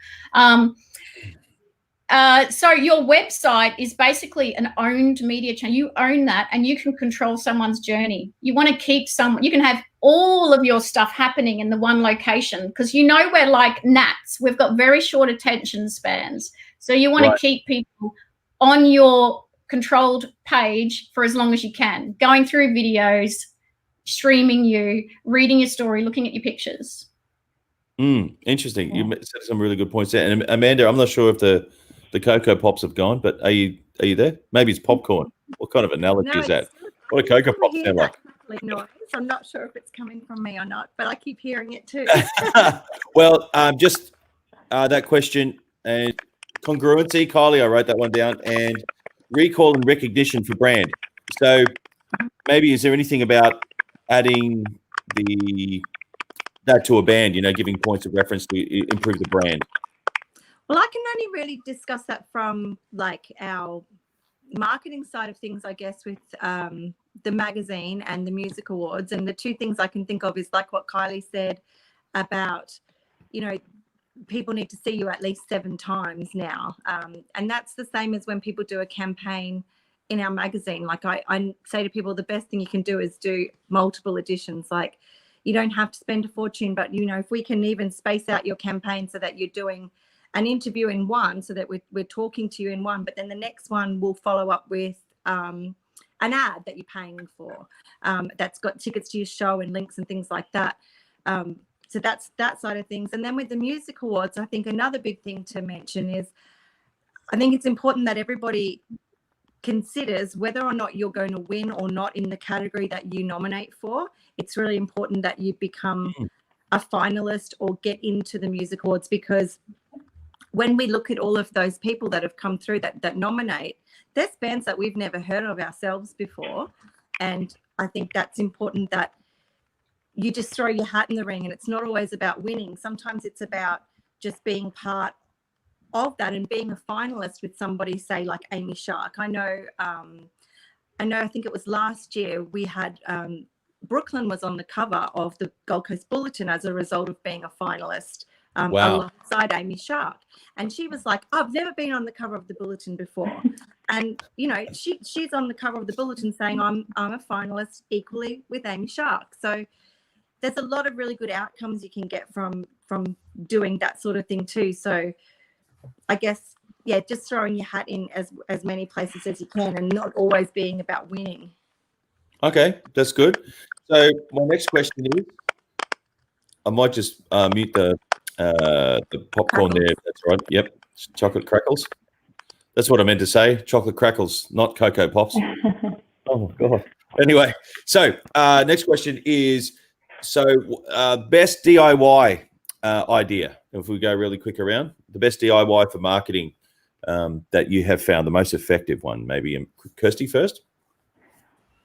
So your website is basically an owned media channel. You own that and you can control someone's journey. You want to keep you can have all of your stuff happening in the one location, because we're like gnats. We've got very short attention spans. So you want to keep people on your controlled page for as long as you can, going through videos, streaming you, reading your story, looking at your pictures. Interesting. You said some really good points there. And Amanda, I'm not sure if the Cocoa Pops have gone, but are you there? Maybe it's popcorn. What kind of analogy is that? What do Cocoa Pops sound like? Noise. I'm not sure if it's coming from me or not, but I keep hearing it too. Well, just that question and congruency, Kylie, I wrote that one down, and recall and recognition for brand. So maybe is there anything about adding that to a band, giving points of reference to improve the brand? Well, I can only really discuss that from like our marketing side of things, I guess, with the magazine and the music awards. And the 2 things I can think of is like what Kylie said about, people need to see you at least 7 times now. And that's the same as when people do a campaign in our magazine. Like I say to people, the best thing you can do is do multiple editions. Like you don't have to spend a fortune, but if we can even space out your campaign so that you're doing an interview in one, so that we're talking to you in one, but then the next one will follow up with an ad that you're paying for, that's got tickets to your show and links and things like that. So that's that side of things. And then with the music awards, I think another big thing to mention is, I think it's important that everybody considers whether or not you're going to win or not in the category that you nominate for. It's really important that you become a finalist or get into the music awards, because when we look at all of those people that have come through that nominate, there's bands that we've never heard of ourselves before. And I think that's important, that you just throw your hat in the ring, and it's not always about winning. Sometimes it's about just being part of that and being a finalist with somebody, say like Amy Shark. I know, I think it was last year we had Brooklyn was on the cover of the Gold Coast Bulletin as a result of being a finalist alongside Amy Shark. And she was like, I've never been on the cover of the Bulletin before. And, you know, she's on the cover of the Bulletin saying I'm a finalist equally with Amy Shark. So there's a lot of really good outcomes you can get from doing that sort of thing too. So I guess, yeah, just throwing your hat in as many places as you can and not always being about winning. Okay, that's good. So my next question is, I might just mute the popcorn there. If that's right. Yep, chocolate crackles. That's what I meant to say. Chocolate crackles, not Cocoa Pops. Oh my god. Anyway, so next question is, best DIY idea. If we go really quick around, the best DIY for marketing that you have found, the most effective one. Maybe Kirsty first.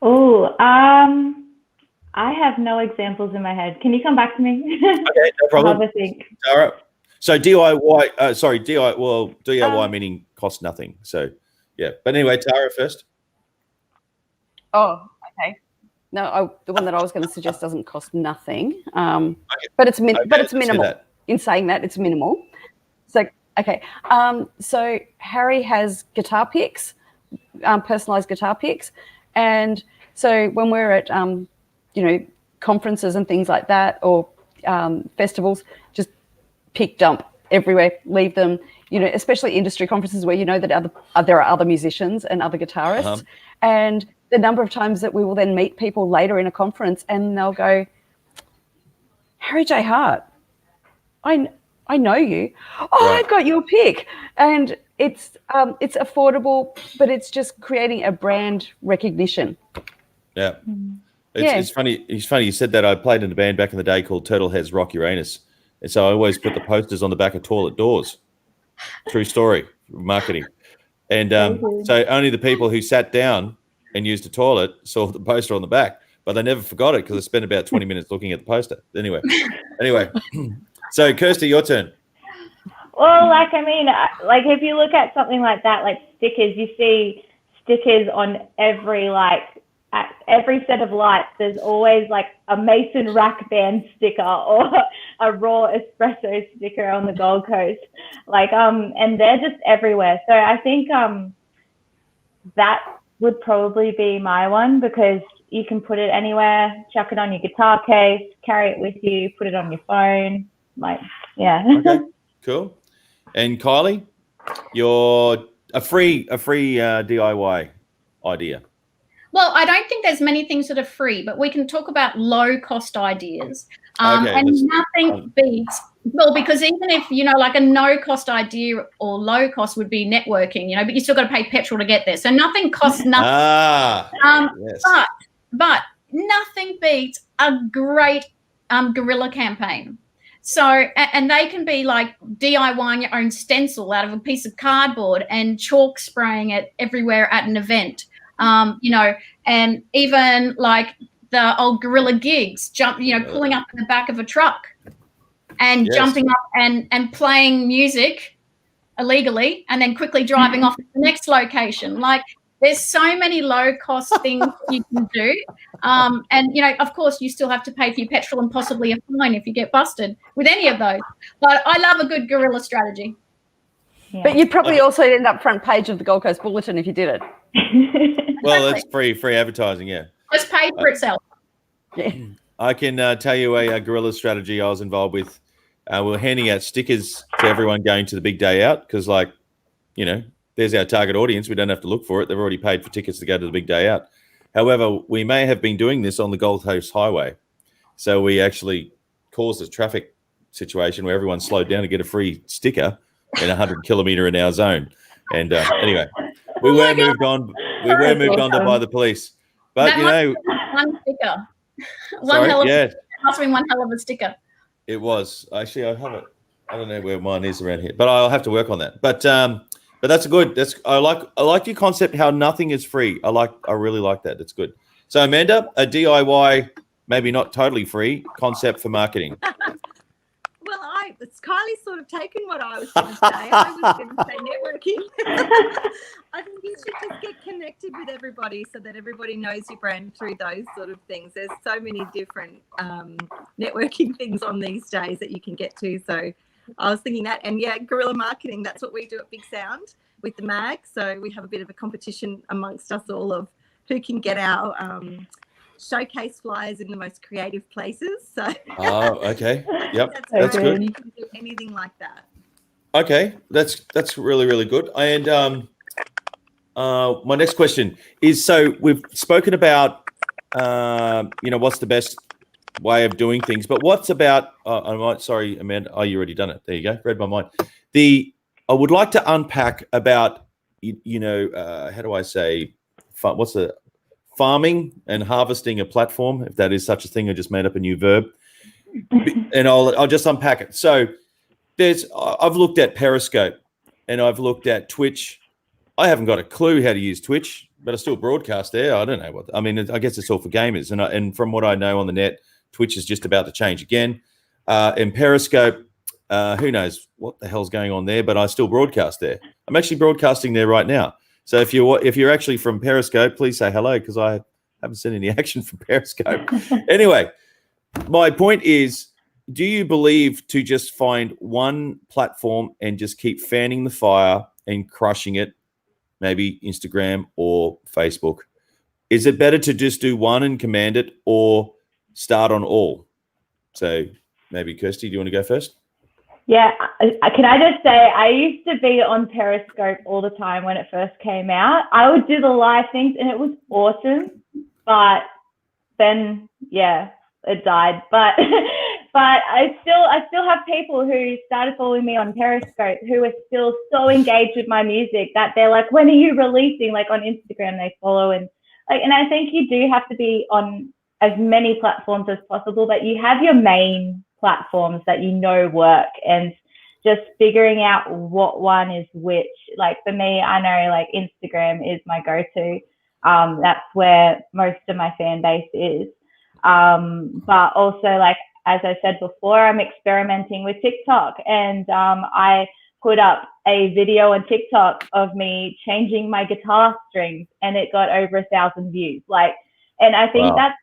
Oh, I have no examples in my head. Can you come back to me? Okay, no problem. I'll have a think. All right. So DIY, DIY meaning cost nothing. So yeah, but anyway, Tara first. Oh, okay. No, the one that I was going to suggest doesn't cost nothing, but it's minimal. In saying that, it's minimal. So okay, so Harry has guitar picks, personalized guitar picks, and so when we're at conferences and things like that, or festivals, just pick dump everywhere, leave them. Especially industry conferences where that there are other musicians and other guitarists, and the number of times that we will then meet people later in a conference and they'll go, Harry J. Hart, I know you. Oh, right. I've got your pick. And it's affordable, but it's just creating a brand recognition. Yeah. It's funny. It's funny you said that. I played in a band back in the day called Turtleheads Rock Uranus. And so I always put the posters on the back of toilet doors. True story, marketing. And so only the people who sat down and used a toilet saw the poster on the back, but they never forgot it because I spent about 20 minutes looking at the poster. Anyway. So Kirsty, your turn. Well, if you look at something like that, like stickers, you see stickers on every at every set of lights. There's always like a Mason Rack Band sticker or a Raw Espresso sticker on the Gold Coast, and they're just everywhere. So I think that would probably be my one, because you can put it anywhere, chuck it on your guitar case, carry it with you, put it on your phone. Okay, cool. And Kylie, you're a free DIY idea. Well, I don't think there's many things that are free, but we can talk about low-cost ideas. And nothing beats, because even if, like a no-cost idea or low-cost would be networking, but you still got to pay petrol to get there. So nothing costs nothing. Yes. But nothing beats a great guerrilla campaign. So, and they can be like DIYing your own stencil out of a piece of cardboard and chalk spraying it everywhere at an event. And even like the old guerrilla gigs, pulling up in the back of a truck and jumping up and playing music illegally and then quickly driving off to the next location. Like, there's so many low-cost things you can do. And, of course, you still have to pay for your petrol and possibly a fine if you get busted with any of those. But I love a good guerrilla strategy. Yeah. But you'd probably also end up front page of the Gold Coast Bulletin if you did it. Well, that's free advertising, yeah. It's paid for itself. Yeah. I can tell you a guerrilla strategy I was involved with. We were handing out stickers to everyone going to the big day out because, there's our target audience. We don't have to look for it. They've already paid for tickets to go to the big day out. However, we may have been doing this on the Gold Coast Highway. So we actually caused a traffic situation where everyone slowed down to get a free sticker in a 100-kilometre-an-hour zone. And anyway, we were moved on. We were moved on to by the police. But, one sticker. It must have been one hell of a sticker. It was. Actually, I have it. I don't know where mine is around here, but I'll have to work on that. But that's good. I like your concept how nothing is free. I really like that. That's good. So Amanda, a DIY, maybe not totally free concept for marketing. Well, it's Kylie's sort of taken what I was going to say. I was going to say networking. I think you should just get connected with everybody so that everybody knows your brand through those sort of things. There's so many different networking things on these days that you can get to. So I was thinking that, and yeah, guerrilla marketing, that's what we do at Big Sound with the mag. So we have a bit of a competition amongst us all of who can get our showcase flyers in the most creative places. So okay. Yep. that's good. You can do anything like that. Okay. That's really, really good. And my next question is, so we've spoken about what's the best way of doing things, but what's about sorry, Amanda, you already done it. There you go. Read my mind. I would like to unpack about how do I say, what's the farming and harvesting a platform, if that is such a thing. I just made up a new verb, and I'll just unpack it. So I've looked at Periscope and I've looked at Twitch. I haven't got a clue how to use Twitch, but I still broadcast there. I don't know I guess it's all for gamers. And from what I know on the net, Twitch is just about to change again. And Periscope, who knows what the hell's going on there, but I still broadcast there. I'm actually broadcasting there right now. So if you're actually from Periscope, please say hello, because I haven't seen any action from Periscope. Anyway, my point is, do you believe to just find one platform and just keep fanning the fire and crushing it, maybe Instagram or Facebook? Is it better to just do one and command it, or start on all? So maybe Kirsty, do you want to go first? Yeah, can I just say, I used to be on Periscope all the time when it first came out. I would do the live things and it was awesome, but then, yeah, it died. But I still have people who started following me on Periscope who are still so engaged with my music that they're like, when are you releasing? Like on Instagram, they follow, and I think you do have to be on as many platforms as possible, but you have your main platforms that work, and just figuring out what one is which. Like for me, I know like Instagram is my go-to. That's where most of my fan base is. But also, like as I said before, I'm experimenting with TikTok, and I put up a video on TikTok of me changing my guitar strings, and it got over 1,000 views. And I think that's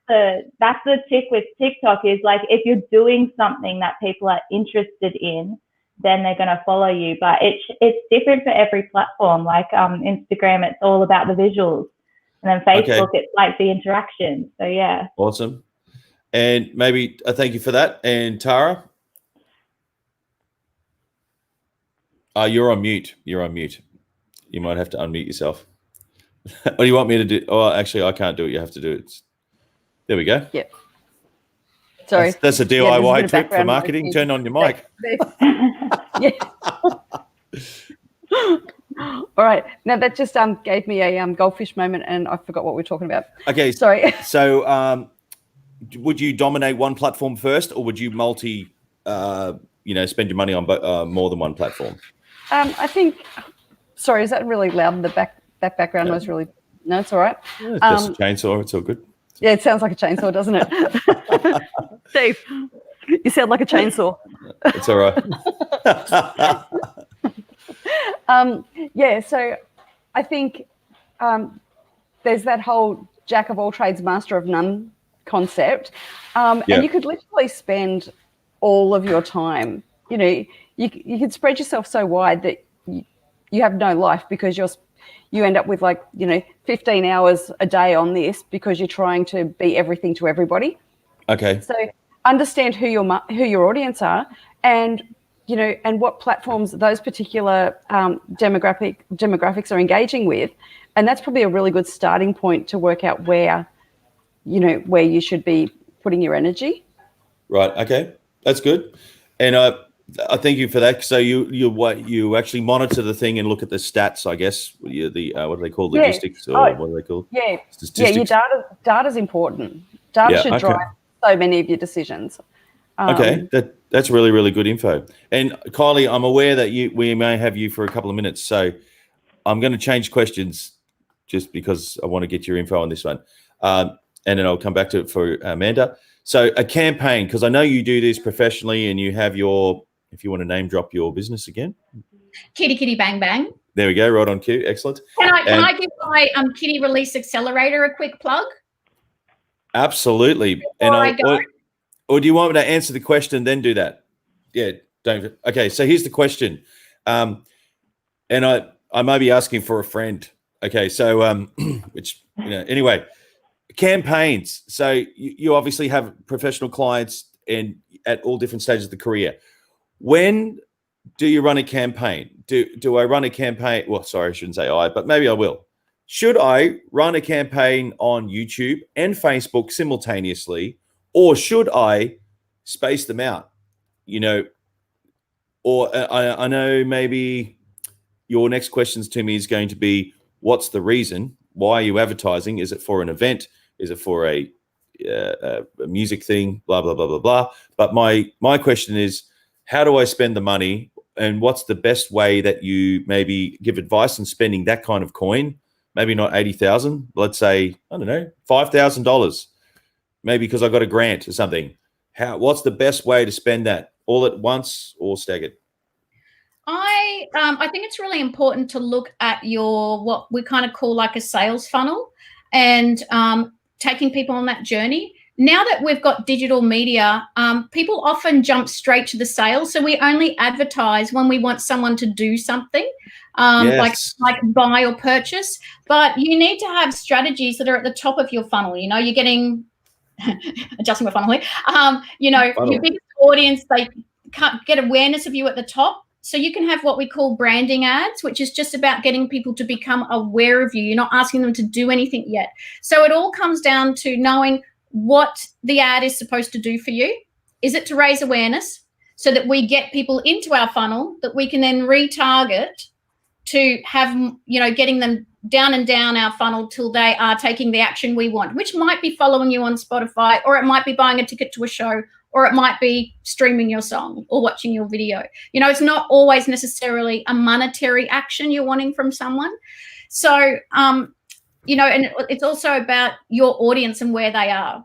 the trick with TikTok is, like, if you're doing something that people are interested in, then they're going to follow you. But it's different for every platform. Like Instagram, it's all about the visuals. And then Facebook, it's like the interaction. So, yeah. Awesome. And maybe thank you for that. And Tara? You're on mute. You're on mute. You might have to unmute yourself. What do you want me to do? Oh, actually, I can't do it. You have to do it. There we go. Yep. Sorry. That's a DIY trick for marketing. Turn on your mic. Yeah. All right. Now that just gave me a goldfish moment, and I forgot what we were talking about. Okay. Sorry. So would you dominate one platform first, or would you spend your money on more than one platform? I think. Sorry, is that really loud in the back? That background noise really. No, it's all right. Yeah, just a chainsaw. It's all good. Yeah, it sounds like a chainsaw, doesn't it? Steve, you sound like a chainsaw. It's all right. Yeah, so I think there's that whole jack of all trades, master of none concept. And you could literally spend all of your time, you could spread yourself so wide that you have no life, because you end up with 15 hours a day on this, because you're trying to be everything to everybody. Okay. So understand who your audience are, and and what platforms those particular demographics are engaging with, and that's probably a really good starting point to work out where you should be putting your energy. Right. Okay, that's good, and I thank you for that. So you actually monitor the thing and look at the stats, I guess. What do they call, logistics, or what are they called? Yeah, statistics. Yeah. Your data's important. Data should drive so many of your decisions. Okay, that's really, really good info. And Kylie, I'm aware that we may have you for a couple of minutes, so I'm going to change questions just because I want to get your info on this one, and then I'll come back to it for Amanda. So a campaign, because I know you do this professionally, and you have your if you want to name drop your business again. Kitty Kitty Bang Bang. There we go, right on cue. Excellent. Can I give my Kitty Release Accelerator a quick plug? Absolutely. Or do you want me to answer the question and then do that? Yeah, don't. Okay, so here's the question. And I may be asking for a friend. Okay, so which, anyway, campaigns. So you obviously have professional clients and at all different stages of the career. When do you run a campaign? Do I run a campaign? Well, sorry, I shouldn't say but maybe I will. Should I run a campaign on YouTube and Facebook simultaneously, or should I space them out? Or I know maybe your next questions to me is going to be, what's the reason? Why are you advertising? Is it for an event? Is it for a music thing? Blah, blah, blah, blah, blah. But my question is, how do I spend the money? And what's the best way that you maybe give advice on spending that kind of coin? Maybe not 80,000. Let's say, I don't know, $5,000. Maybe because I got a grant or something. What's the best way to spend that? All at once or staggered? I think it's really important to look at what we kind of call like a sales funnel, and taking people on that journey. Now that we've got digital media, people often jump straight to the sale. So we only advertise when we want someone to do something, yes. like buy or purchase. But you need to have strategies that are at the top of your funnel. You're getting adjusting my funnel here. Your biggest audience, they can't get awareness of you at the top. So you can have what we call branding ads, which is just about getting people to become aware of you. You're not asking them to do anything yet. So it all comes down to knowing what the ad is supposed to do for you. Is it to raise awareness so that we get people into our funnel that we can then retarget to have, getting them down and down our funnel till they are taking the action we want, which might be following you on Spotify, or it might be buying a ticket to a show, or it might be streaming your song or watching your video. It's not always necessarily a monetary action you're wanting from someone. So, and it's also about your audience and where they are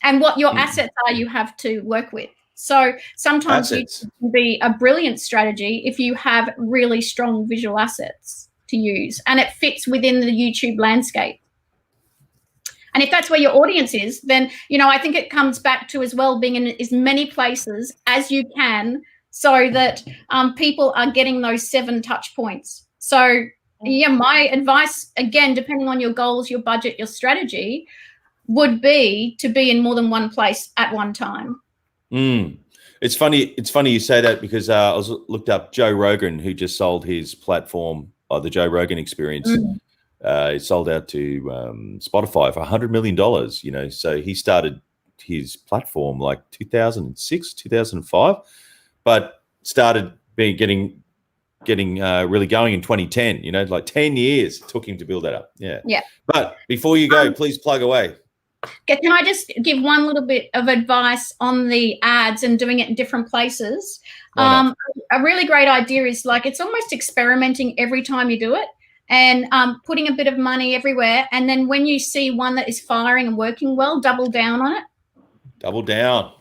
and what your assets are you have to work with. So sometimes it can be a brilliant strategy if you have really strong visual assets to use and it fits within the YouTube landscape. And if that's where your audience is, then, I think it comes back to as well being in as many places as you can so that people are getting those 7 touch points. So, my advice, again, depending on your goals, your budget, your strategy, would be to be in more than one place at one time. It's funny you say that, because I looked up Joe Rogan, who just sold his platform, the Joe Rogan Experience. It sold out to Spotify for $100 million, so he started his platform like 2006, 2005, but started getting really going in 2010, like 10 years it took him to build that up. Yeah. But before you go, please plug away. Can I just give one little bit of advice on the ads and doing it in different places? A really great idea is it's almost experimenting every time you do it. And putting a bit of money everywhere. And then when you see one that is firing and working well, double down on it. Double down.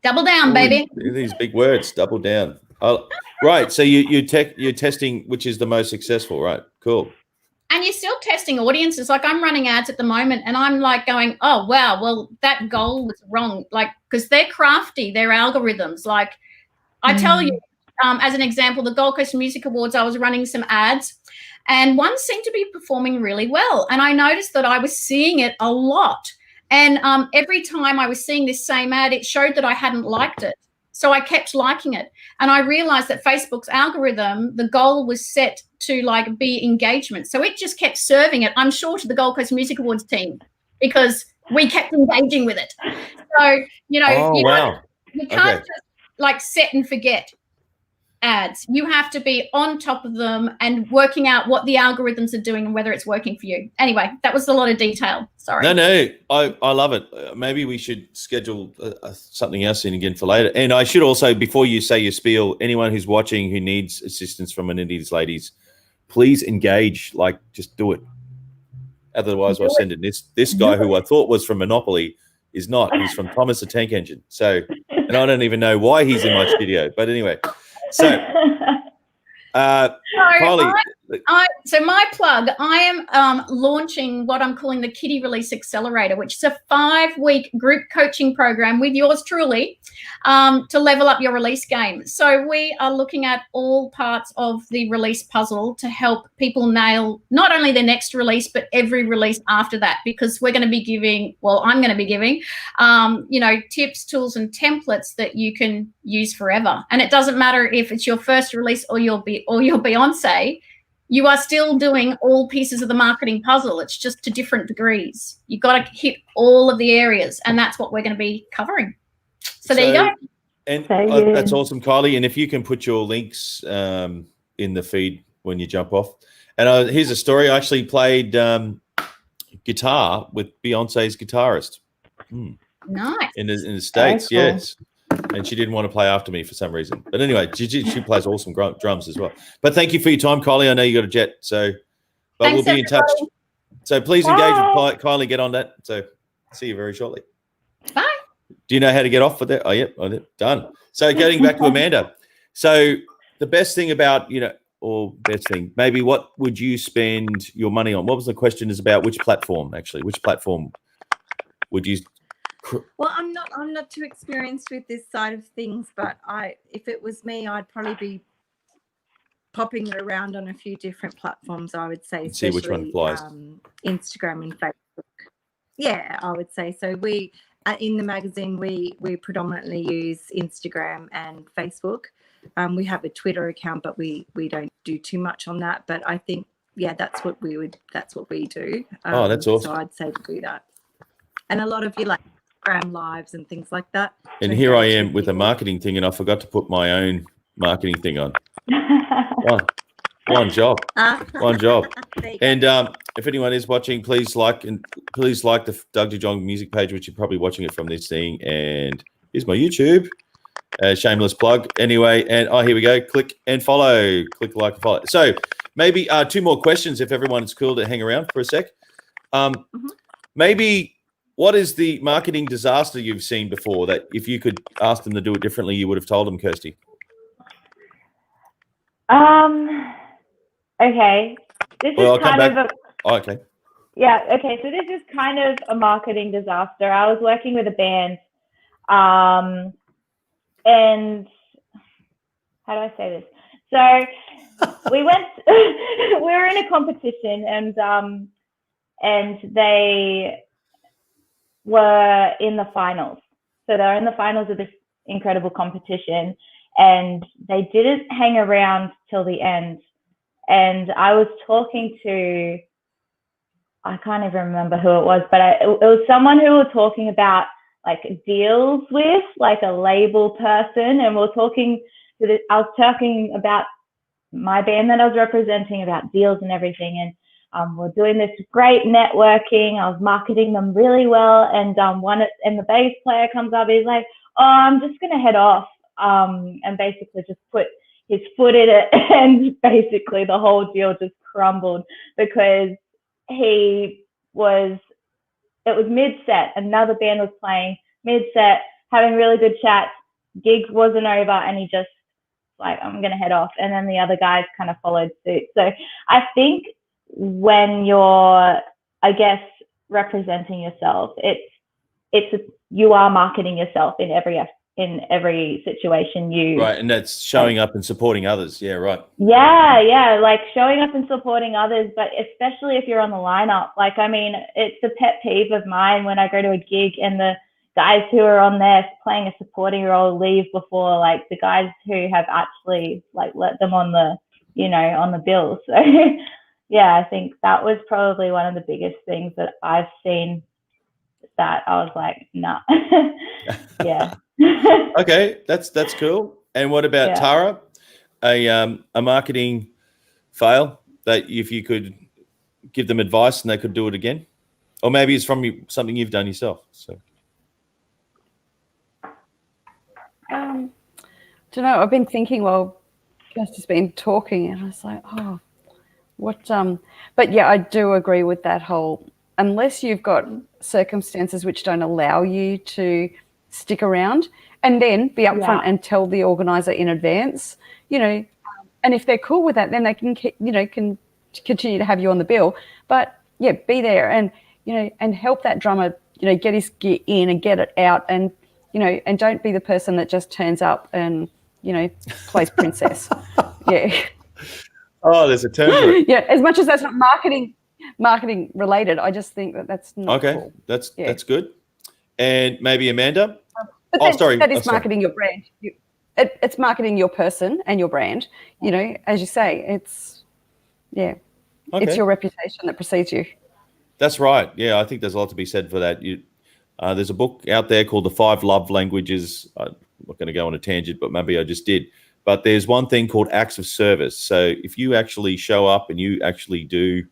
Double down, baby. These big words, double down. Right. So you're testing which is the most successful, right? Cool. And you're still testing audiences. Like I'm running ads at the moment and I'm like going, oh, wow, well, that goal was wrong. Because they're crafty, their algorithms. I tell you, as an example, the Gold Coast Music Awards, I was running some ads. And one seemed to be performing really well. And I noticed that I was seeing it a lot. And every time I was seeing this same ad, it showed that I hadn't liked it. So I kept liking it. And I realized that Facebook's algorithm, the goal was set to be engagement. So it just kept serving it, I'm sure, to the Gold Coast Music Awards team, because we kept engaging with it. So, you can't just set and forget ads. You have to be on top of them and working out what the algorithms are doing and whether it's working for you. Anyway, that was a lot of detail. Sorry. No, I love it. Maybe we should schedule something else in again for later. And I should also, before you say your spiel, anyone who's watching who needs assistance from any of these ladies, please engage. Just do it. Otherwise, I'll send it. This guy who I thought was from Monopoly is not. He's from Thomas the Tank Engine. So, and I don't even know why he's in my studio. But anyway. So, Kylie, So my plug, I am launching what I'm calling the Kiddie Release Accelerator, which is a 5-week group coaching program with yours truly to level up your release game. So we are looking at all parts of the release puzzle to help people nail not only their next release, but every release after that, because we're going to be giving, well, I'm going to be giving, tips, tools, and templates that you can use forever. And it doesn't matter if it's your first release or your Beyonce. You are still doing all pieces of the marketing puzzle. It's just to different degrees. You've got to hit all of the areas, and that's what we're going to be covering. So there you go. And that's awesome, Kylie. And if you can put your links in the feed when you jump off. And here's a story. I actually played guitar with Beyonce's guitarist. Nice. In the States, cool. yes. And she didn't want to play after me for some reason. But anyway, she plays awesome drums as well. But thank you for your time, Kylie. I know you got a jet, but Thanks, we'll be in touch. So please engage with Kylie. Get on that. So see you very shortly. Bye. Do you know how to get off for that? Oh, yep, done. So getting back to Amanda. So the best thing about, or best thing, maybe what would you spend your money on? What was the question is about which platform, actually? Which platform would you... Well, I'm not too experienced with this side of things, but if it was me, I'd probably be popping it around on a few different platforms. I would say, see which one applies. Instagram and Facebook. Yeah, I would say so. We in the magazine we predominantly use Instagram and Facebook. We have a Twitter account, but we don't do too much on that. But I think that's what we do. Oh, that's awesome. So I'd say to do that, and a lot of you like Instagram lives and things like that. And here I am with a marketing thing, and I forgot to put my own marketing thing on. One job. And if anyone is watching, please like the Doug DeJong music page, which you're probably watching it from this thing. And here's my YouTube. Shameless plug. Anyway, and here we go. Click and follow. Click like and follow. So maybe 2 more questions if everyone's cool to hang around for a sec. Maybe what is the marketing disaster you've seen before that if you could ask them to do it differently, you would have told them, Kirsty? Okay. This is kind of okay. Yeah, okay. So this is kind of a marketing disaster. I was working with a band, and how do I say this? So we were in a competition, and they were in the finals. So they're in the finals of this incredible competition, and they didn't hang around till the end. And I was talking to, I can't even remember who it was, but it was someone who we were talking about like deals with, like a label person. And I was talking about my band that I was representing, about deals and everything. And we're doing this great networking. I was marketing them really well. And the bass player comes up, he's like, "Oh, I'm just going to head off." And basically just put his foot in it, and basically the whole deal just crumbled because it was mid-set. Another band was playing mid-set, having really good chats. Gig wasn't over, and he just like, "I'm going to head off." And then the other guys kind of followed suit. So I think when you're, I guess, representing yourself, you are marketing yourself in every situation. Right, and that's showing up and supporting others. Yeah, right. Yeah, like showing up and supporting others, but especially if you're on the lineup. Like, I mean, it's a pet peeve of mine when I go to a gig and the guys who are on there playing a supporting role leave before like the guys who have actually like let them on the, on the bill. So yeah, I think that was probably one of the biggest things that I've seen that I was like, nah. Yeah. Okay, that's cool. And what about Tara? A marketing fail that if you could give them advice and they could do it again, or maybe it's from something you've done yourself. So, don't know. I've been thinking while Kirsty's been talking, and I was like, oh, what? But yeah, I do agree with that whole. Unless you've got circumstances which don't allow you to stick around, and then be upfront Yeah. and tell the organizer in advance, you know, and if they're cool with that, then they can, can continue to have you on the bill. But yeah, be there and, and help that drummer, get his gear in and get it out, and, and don't be the person that just turns up and, plays princess. Yeah. Oh, there's a term for it. Yeah. As much as that's not marketing related, I just think that that's not Okay, cool. that's good. And maybe Amanda. But Sorry. That is sorry. marketing your brand. It's marketing your person and your brand. As you say, it's Okay. it's your reputation that precedes you. That's right. Yeah, I think there's a lot to be said for that. There's a book out there called The 5 Love Languages. I'm not going to go on a tangent, but maybe I just did. But there's one thing called acts of service. So if you actually show up and you actually do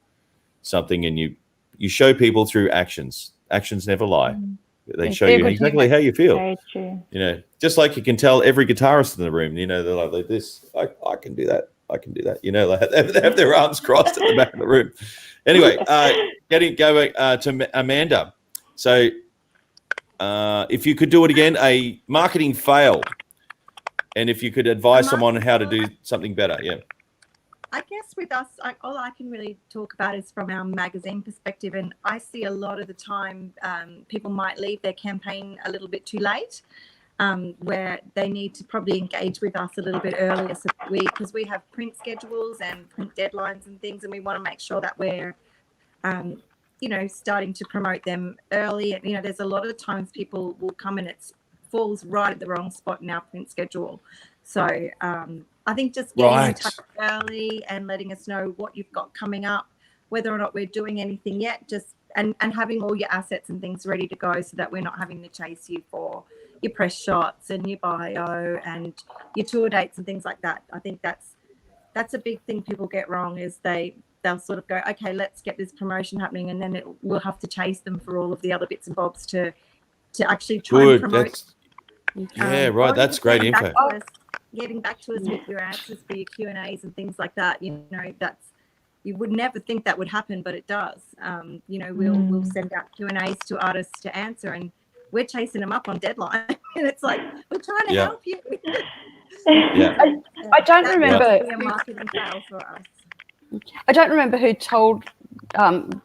something and you show people through actions never lie. They show you exactly how you feel. Very true. Just like you can tell every guitarist in the room, they're like this, I can do that. I can do that. They have their arms crossed at the back of the room. Anyway, going to Amanda. So if you could do it again, a marketing fail, and if you could advise someone on how to do something better. Yeah. I guess with us, all I can really talk about is from our magazine perspective. And I see a lot of the time people might leave their campaign a little bit too late, where they need to probably engage with us a little bit earlier. So because we have print schedules and print deadlines and things, and we want to make sure that we're, starting to promote them early. And, there's a lot of times people will come and it falls right at the wrong spot in our print schedule. So, I think just getting in touch early and letting us know what you've got coming up, whether or not we're doing anything yet, just and having all your assets and things ready to go so that we're not having to chase you for your press shots and your bio and your tour dates and things like that. I think that's a big thing people get wrong is they'll sort of go, okay, let's get this promotion happening, and then we'll have to chase them for all of the other bits and bobs to actually try and promote. Right. That's great info. Getting back to us with your answers for your Q&As and things like that, that's, you would never think that would happen, but it does. We'll send out Q&As to artists to answer, and we're chasing them up on deadline, and it's like, we're trying to help you. I don't remember a marketing fail for us. I don't remember who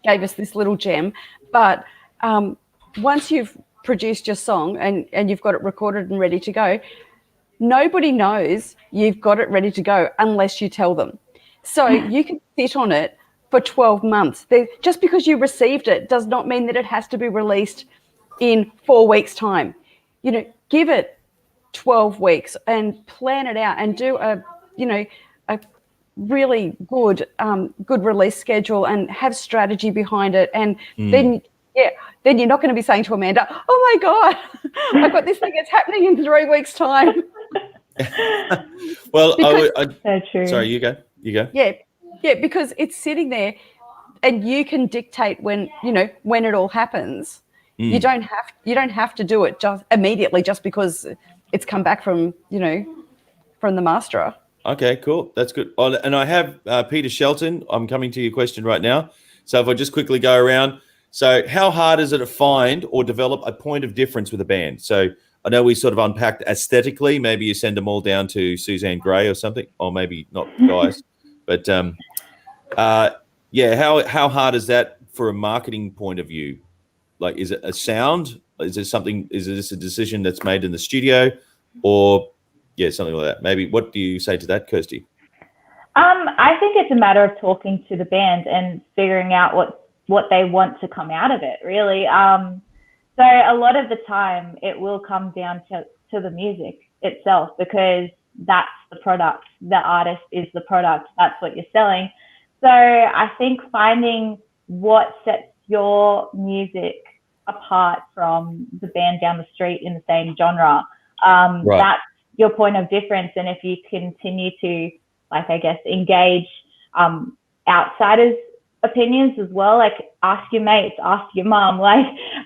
gave us this little gem, but once you've produced your song and you've got it recorded and ready to go, nobody knows you've got it ready to go unless you tell them. So you can sit on it for 12 months. Just because you received it does not mean that it has to be released in 4 weeks' time. Give it 12 weeks and plan it out and do a really good release schedule and have strategy behind it. And then you're not going to be saying to Amanda, oh my God, I've got this thing that's happening in 3 weeks' time. Well, so true. Sorry, you go. Yeah, because it's sitting there and you can dictate when it all happens. You don't have to do it just immediately just because it's come back from the masterer. Okay, cool. That's good. Oh, and I have Peter Shelton. I'm coming to your question right now. So if I just quickly go around. So how hard is it to find or develop a point of difference with a band? So I know we sort of unpacked aesthetically. Maybe you send them all down to Suzanne Gray or something, or maybe not guys. But how hard is that for a marketing point of view? Like, is it a sound? Is this a decision that's made in the studio, or something like that? Maybe. What do you say to that, Kirsty? I think it's a matter of talking to the band and figuring out what they want to come out of it, really. So a lot of the time it will come down to the music itself, because that's the product. The artist is the product. That's what you're selling. So I think finding what sets your music apart from the band down the street in the same genre, that's your point of difference. And if you continue to, engage outsiders' opinions as well, like ask your mates, ask your mum,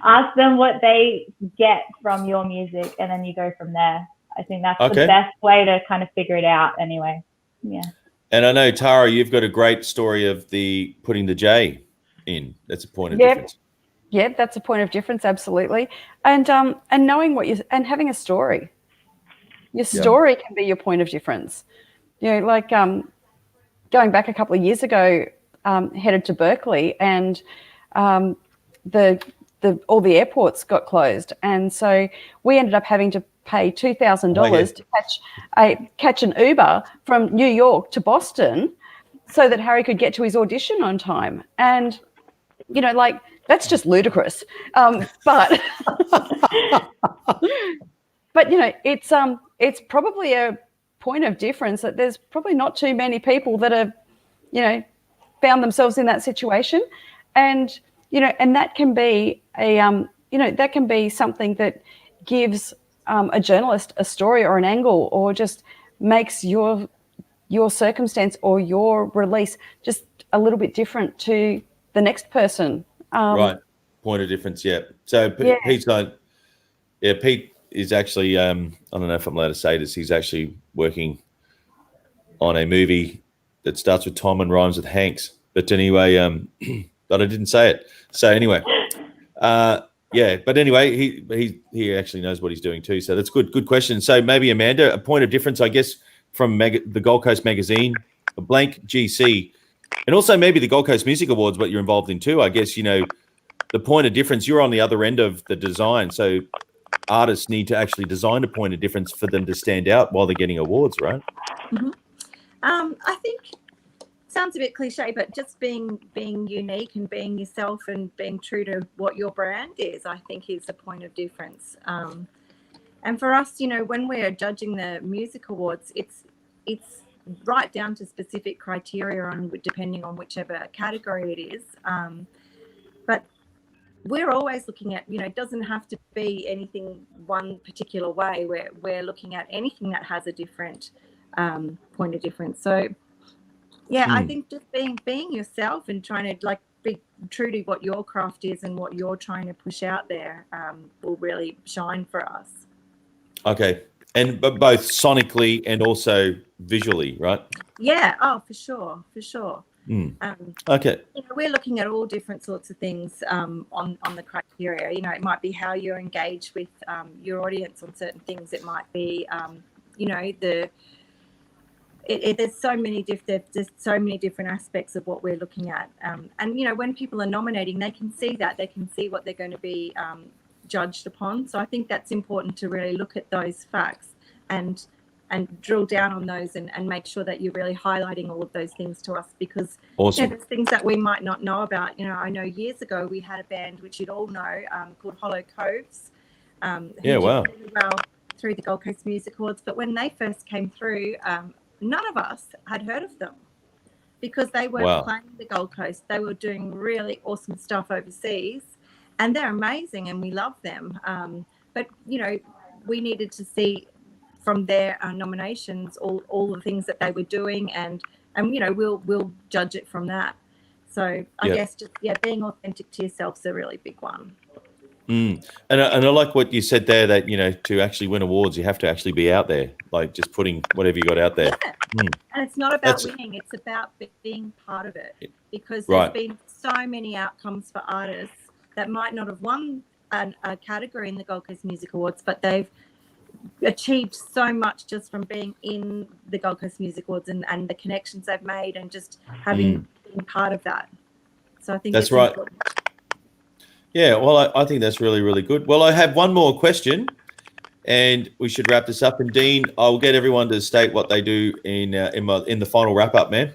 ask them what they get from your music, and then you go from there. I think that's the best way to kind of figure it out anyway. Yeah. And I know, Tara, you've got a great story of putting the J in. That's a point of difference. Yeah, that's a point of difference, absolutely. And knowing and having a story. Your story can be your point of difference. You know, like going back a couple of years ago, headed to Berkeley, and all the airports got closed, and so we ended up having to pay $2,000 to catch an Uber from New York to Boston, so that Harry could get to his audition on time. And you know, like, that's just ludicrous. But you know, it's probably a point of difference that there's probably not too many people that have, you know, found themselves in that situation. And, you know, and that can be that can be something that gives a journalist a story or an angle, or just makes your circumstance or your release just a little bit different to the next person. Right. Point of difference. Yeah. So Pete's not, Pete is actually, I don't know if I'm allowed to say this, he's actually working on a movie that starts with Tom and rhymes with Hanks. But anyway, but I didn't say it. So anyway, but anyway, he actually knows what he's doing too. So that's good question. So maybe Amanda, a point of difference, I guess, from the Gold Coast Magazine, a blank GC, and also maybe the Gold Coast Music Awards, what you're involved in too. I guess, you know, the point of difference, you're on the other end of the design. So artists need to actually design a point of difference for them to stand out while they're getting awards, right? Mm-hmm. I think sounds a bit cliche, but just being unique and being yourself and being true to what your brand is, I think, is a point of difference. And for us, you know, when we're judging the music awards, it's right down to specific criteria on depending on whichever category it is. But we're always looking at, you know, it doesn't have to be anything one particular way. We're looking at anything that has a different point of difference. So I think just being yourself and trying to like be true to what your craft is and what you're trying to push out there will really shine for us. Okay. And but both sonically and also visually, right? Yeah. Oh, for sure. Okay. You know, we're looking at all different sorts of things on the criteria. You know, it might be how you're engaged with your audience on certain things. It might be, you know, there's so many different aspects of what we're looking at. And you know, when people are nominating, they can see that, they can see what they're going to be judged upon. So I think that's important to really look at those facts and drill down on those and make sure that you're really highlighting all of those things to us, because awesome. You know, there's things that we might not know about. You know, I know years ago we had a band, which you'd all know, called Hollow Coves. Who did really well through the Gold Coast Music Awards. But when they first came through, none of us had heard of them because they weren't playing the Gold Coast. They were doing really awesome stuff overseas, and they're amazing and we love them. But, you know, we needed to see from their nominations all the things that they were doing, and you know, we'll judge it from that. So I guess just being authentic to yourself is a really big one. And I like what you said there, that, you know, to actually win awards, you have to actually be out there, like just putting whatever you got out there. And it's not about winning, it's about being part of it, because there's been so many outcomes for artists that might not have won a category in the Gold Coast Music Awards, but they've achieved so much just from being in the Gold Coast Music Awards and the connections they've made and just having been part of that. So I think that's right. Important. Yeah, well, I think that's really, really good. Well, I have one more question, and we should wrap this up. And Dean, I'll get everyone to state what they do in the final wrap up, man.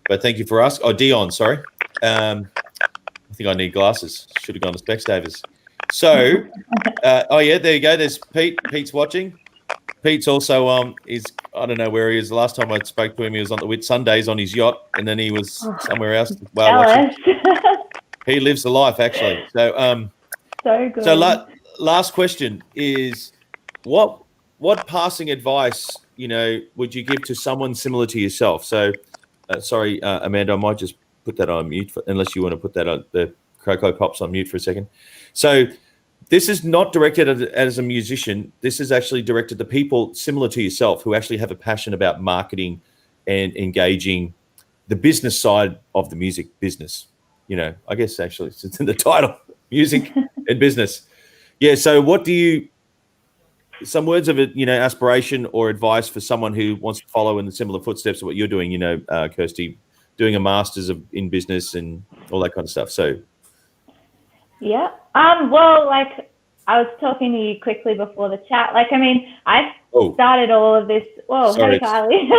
But thank you for asking. Oh, Dion, sorry. I think I need glasses. Should have gone to Specsavers. So, there you go. There's Pete. Pete's watching. Pete's also I don't know where he is. The last time I spoke to him, he was on the Whitsundays on his yacht, and then he was somewhere else. He lives the life, actually. So, so good. So last question is, what passing advice, you know, would you give to someone similar to yourself? So, sorry, Amanda, I might just put that on mute unless you want to put that on the Cocoa Pops on mute for a second. So, this is not directed as a musician. This is actually directed to people similar to yourself who actually have a passion about marketing and engaging the business side of the music business. You know, I guess actually it's in the title, music and business. Yeah. So what do you some words of it, aspiration or advice for someone who wants to follow in the similar footsteps of what you're doing, Kirsty, doing a master's in business and all that kind of stuff. So, yeah. Well, like I was talking to you quickly before the chat. Like, I mean, I started all of this. Whoa, sorry, hey, Kylie.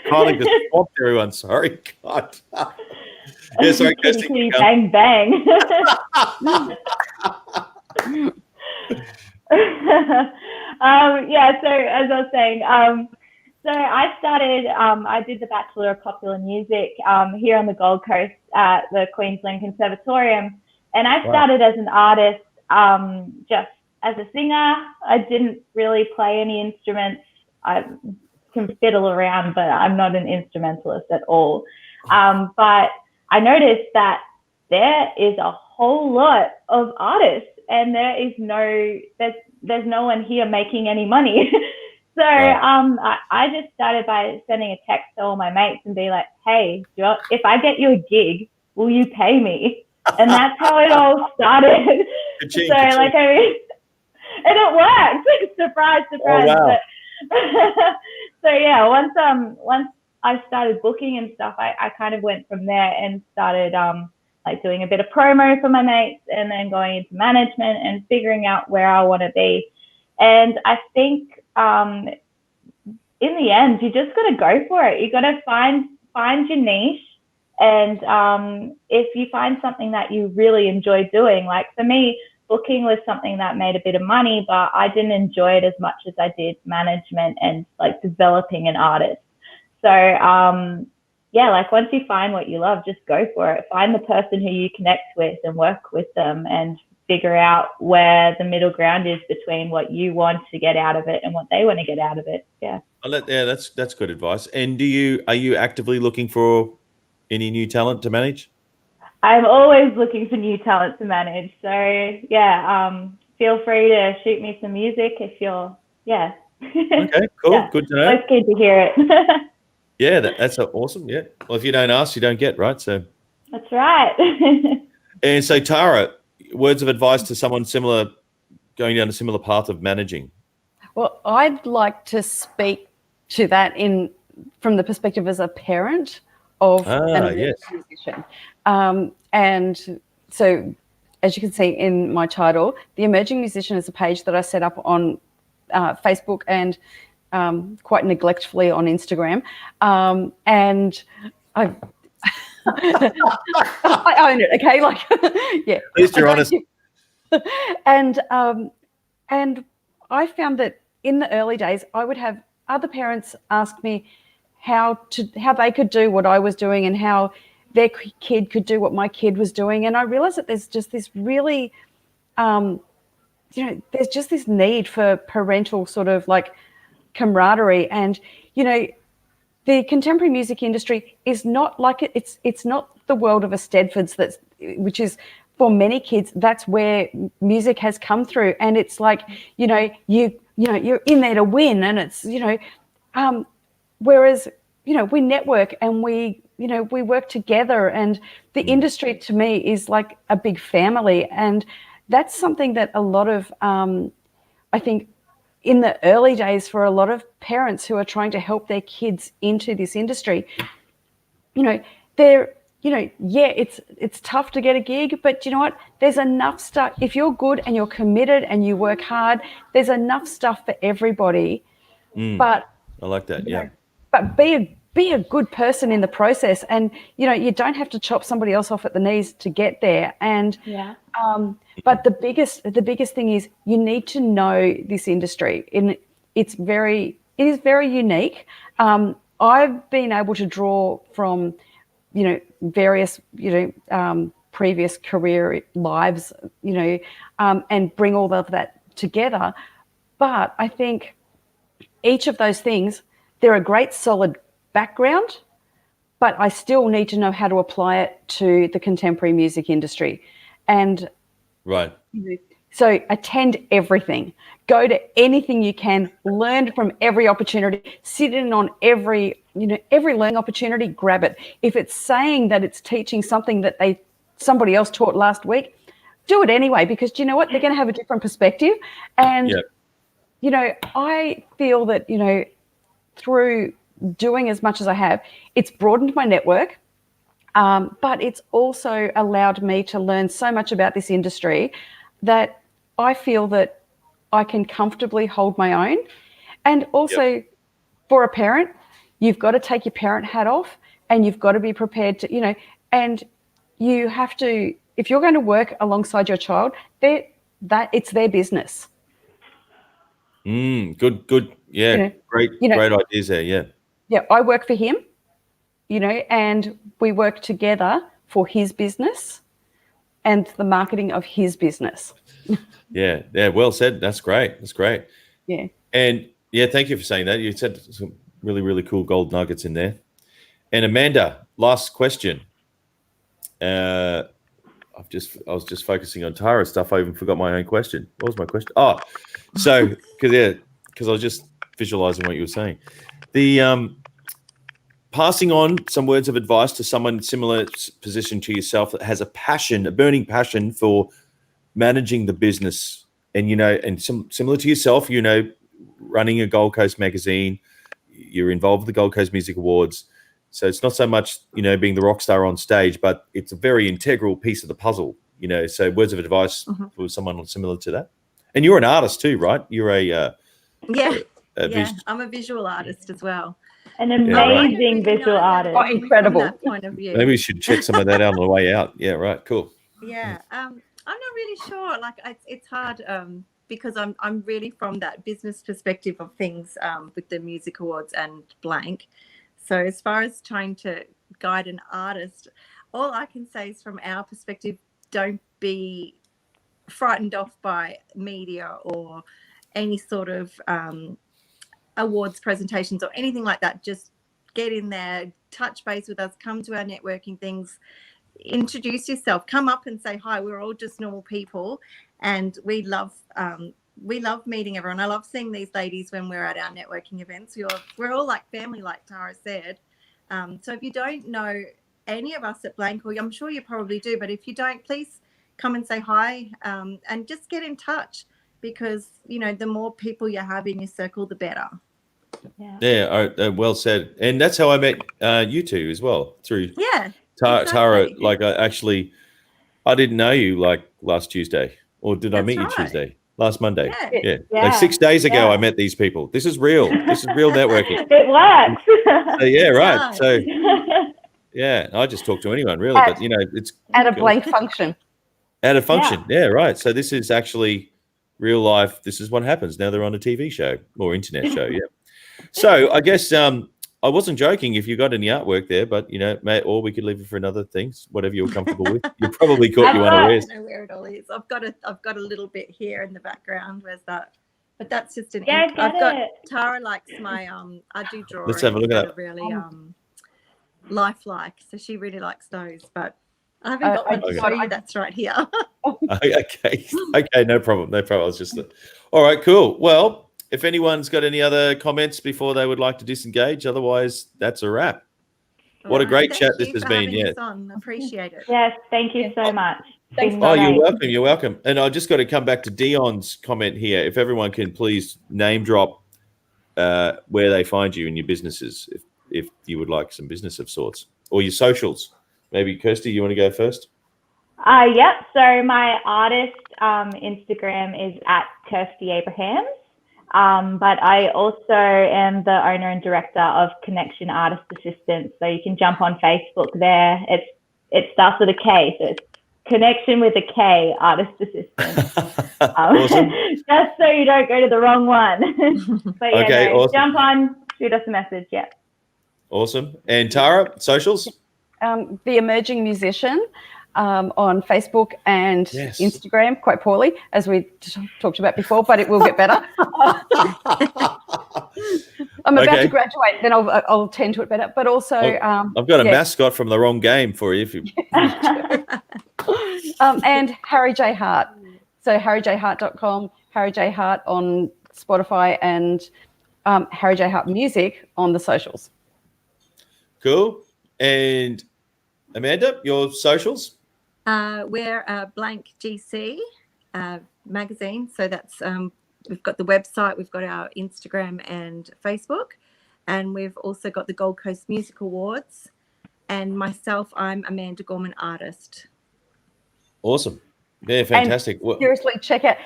Kylie just swamped everyone. Sorry, God. Yeah, sorry, Kirsty. Kitty, bang, bang. Yeah, so as I was saying, so I started, I did the Bachelor of Popular Music here on the Gold Coast at the Queensland Conservatorium. And I started as an artist, just as a singer. I didn't really play any instruments. I can fiddle around, but I'm not an instrumentalist at all. But I noticed that there is a whole lot of artists, and there's no one here making any money. So I just started by sending a text to all my mates and be like, hey, if I get you a gig, will you pay me? And that's how it all started. Ka-ching, so ka-ching. like, I mean, and it worked. Surprise, surprise. Oh, wow. So yeah, once I started booking and stuff, I kind of went from there and started like doing a bit of promo for my mates, and then going into management and figuring out where I want to be. And I think in the end, you just got to go for it. You got to find your niche. And if you find something that you really enjoy doing, like for me, booking was something that made a bit of money, but I didn't enjoy it as much as I did management and like developing an artist. So yeah, like once you find what you love, just go for it. Find the person who you connect with and work with them, and figure out where the middle ground is between what you want to get out of it and what they want to get out of it. Yeah. That's good advice. And are you actively looking for any new talent to manage? I'm always looking for new talent to manage. So yeah, feel free to shoot me some music if you're, yeah. Okay, cool. Yeah. Good to know. Always keen to hear it. Yeah, that's awesome. Yeah. Well, if you don't ask, you don't get, right? So that's right. And so, Tara, words of advice to someone similar, going down a similar path of managing. Well, I'd like to speak to that from the perspective as a parent of an emerging musician. And so, as you can see in my title, the Emerging Musician is a page that I set up on Facebook and quite neglectfully on Instagram. And I own it, okay? Like, yeah. At least you're honest. And I found that in the early days, I would have other parents ask me how they could do what I was doing and how their kid could do what my kid was doing. And I realized that there's just this really, there's just this need for parental sort of like camaraderie. And, the contemporary music industry is not like it's not the world of a Stedfords which is for many kids, that's where music has come through. And it's like, you're in there to win. And it's, whereas, we network and we work together, and the industry to me is like a big family. And that's something that a lot of, I think, in the early days for a lot of parents who are trying to help their kids into this industry, it's tough to get a gig, but you know what? There's enough stuff. If you're good and you're committed and you work hard, there's enough stuff for everybody. But I like that. Yeah. But be a good person in the process, and you don't have to chop somebody else off at the knees to get there. And yeah. But the biggest thing is you need to know this industry, and it is very unique. I've been able to draw from various previous career lives, and bring all of that together. But I think each of those things, they're a great solid background, but I still need to know how to apply it to the contemporary music industry. And right. So attend everything, go to anything you can, learn from every opportunity, sit in on every learning opportunity, grab it. If it's saying that it's teaching something that somebody else taught last week, do it anyway, because you know what? They're going to have a different perspective. And you know, I feel that, you know, through doing as much as I have, it's broadened my network, but it's also allowed me to learn so much about this industry that I feel that I can comfortably hold my own. And also for a parent, you've got to take your parent hat off and you've got to be prepared to, you know, and you have to, if you're going to work alongside your child, that it's their business. Good. Yeah, You know, great ideas there. Yeah. Yeah, I work for him, you know, and we work together for his business and the marketing of his business. Yeah. Well said. That's great. Yeah. And yeah, thank you for saying that. You said some really, really cool gold nuggets in there. And Amanda, last question. I was just focusing on Tara's stuff. I even forgot my own question. What was my question? Oh, so because I was just visualizing what you were saying. The passing on some words of advice to someone similar position to yourself that has a burning passion for managing the business, and you know, and similar to yourself, you know, running a Gold Coast magazine, you're involved with the Gold Coast Music Awards. So it's not so much, you know, being the rock star on stage, but it's a very integral piece of the puzzle, you know. So words of advice for someone similar to that. And you're an artist too, right? You're I'm a visual artist as well. An amazing visual artist. Oh, incredible. From that point of view. Maybe we should check some of that out on the way out. Yeah, right. Cool. Yeah. I'm not really sure. Like it's hard because I'm really from that business perspective of things with the music awards and blank. So as far as trying to guide an artist, all I can say is from our perspective, don't be frightened off by media or any sort of awards presentations or anything like that. Just get in there, touch base with us, come to our networking things, introduce yourself, come up and say hi. We're all just normal people, and we love meeting everyone. I love seeing these ladies when we're at our networking events. We're all like family, like Tara said. So if you don't know any of us at Blank, or I'm sure you probably do, but if you don't, please come and say hi, and just get in touch, because, you know, the more people you have in your circle, the better. Yeah, well said. And that's how I met you two as well, through Tara. Exactly. Like I didn't know you like last Tuesday, or did I meet you Tuesday? Last Monday. Yeah. Like 6 days ago, I met these people. This is real. This is real networking. It works. So, yeah, right. So yeah, I just talk to anyone really, but you know, it's at a blank function. At a function, yeah, right. So this is actually real life. This is what happens. Now they're on a TV show or internet show. Yeah. So I guess I wasn't joking if you got any artwork there, but you know, or we could leave it for another thing, whatever you're comfortable with. You probably caught you unawares. I don't know where it all is. I've got a little bit here in the background. Where's that? But that's just an. Yeah, I've got Tara likes my I do draw. Let's have a look at that. Really lifelike, so she really likes those. But I haven't got one to show you. That's right here. Okay, no problem. I was just all right, cool. Well, if anyone's got any other comments before they would like to disengage, otherwise that's a wrap. What a great chat this has been. Yeah, appreciate it. Yes, thank you so much. Thanks. Oh, you're welcome. You're welcome. And I just got to come back to Dion's comment here. If everyone can please name drop where they find you in your businesses, if you would like some business of sorts, or your socials. Maybe Kirsty, you want to go first? Yep. So my artist Instagram is at Kirsty Abrahams. But I also am the owner and director of Connection Artist Assistance. So you can jump on Facebook there. It starts with a K, so it's Connection with a K, Artist Assistance. Awesome. Just so you don't go to the wrong one. But yeah, okay, awesome. Jump on, shoot us a message. Yeah. Awesome. And Tara, socials? The Emerging Musician on Facebook and Instagram, quite poorly, as we talked about before, but it will get better. I'm about to graduate, then I'll tend to it better. But also, I've got a mascot from the wrong game for you. And Harry J. Hart. So harryjhart.com, Harry J. Hart on Spotify, and Harry J. Hart Music on the socials. Cool. And Amanda, your socials? We're Blank GC magazine. So that's we've got the website, we've got our Instagram and Facebook, and we've also got the Gold Coast Music Awards. And myself, I'm Amanda Gorman, artist. Awesome. Yeah, fantastic. And seriously, check out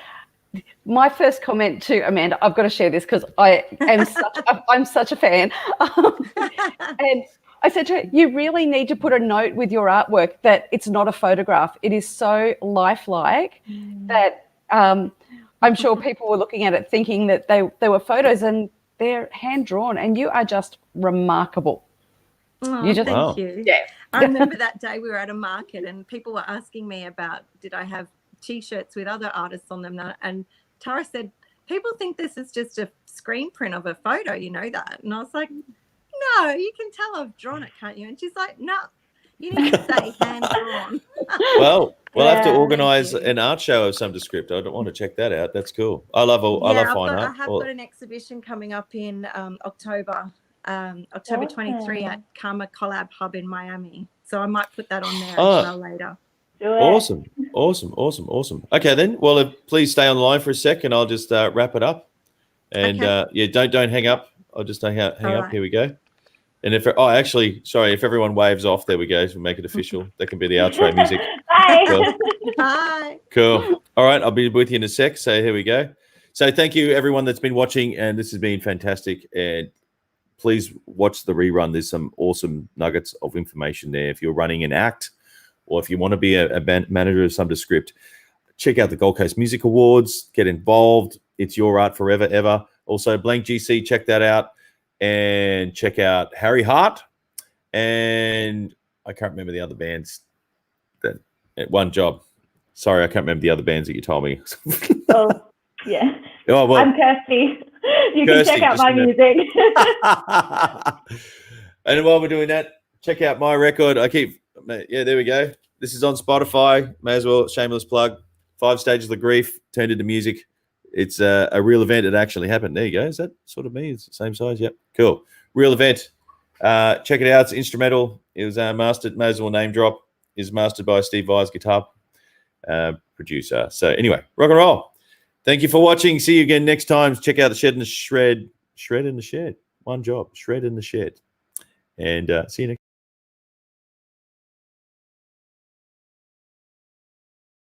my first comment to Amanda. I've got to share this because I'm such a fan. And I said to her, you really need to put a note with your artwork that it's not a photograph. It is so lifelike that I'm sure people were looking at it thinking that they were photos, and they're hand drawn, and you are just remarkable. Oh, thank you. Yeah. I remember that day we were at a market and people were asking me about, did I have T-shirts with other artists on them? And Tara said, people think this is just a screen print of a photo, you know that? And I was like, no, you can tell I've drawn it, can't you? And she's like, no, you need to say hand drawn. Well, we'll have to Yeah, organise thank you. an art show of some description. I don't want to check that out. That's cool. I love fine art. I have got an exhibition coming up in October. October 23 at Karma Collab Hub in Miami. So I might put that on there as well later. Awesome. Okay, then. Well, please stay on the line for a sec, and I'll just wrap it up. And don't hang up. I'll just hang up. Right. Here we go. And if if everyone waves off, there we go. So we'll make it official. That can be the outro music. Bye. Cool. Bye. Cool. All right, I'll be with you in a sec. So here we go. So thank you everyone that's been watching, and this has been fantastic. And please watch the rerun. There's some awesome nuggets of information there. If you're running an act, or if you want to be a band manager of some descript, check out the Gold Coast Music Awards. Get involved. It's your art forever, ever. Also, Blank GC, check that out. And check out Harry Hart. And I can't remember the other bands. That One Job. Sorry, I can't remember the other bands that you told me. Oh, yeah. Oh, well, I'm Kirsty. You Kirsty, can check out my music. And while we're doing that, check out my record. There we go. This is on Spotify. May as well, shameless plug. 5 Stages of Grief turned into music. It's a real event. It actually happened. There you go. Is that sort of me? It's the same size. Yep. Cool. Real event. Check it out. It's instrumental. It was mastered. May as well name drop. Is mastered by Steve Vai's guitar producer. So anyway, rock and roll. Thank you for watching. See you again next time. Check out the Shed in the Shred. Shred in the Shed. One Job. Shred in the Shed. And see you next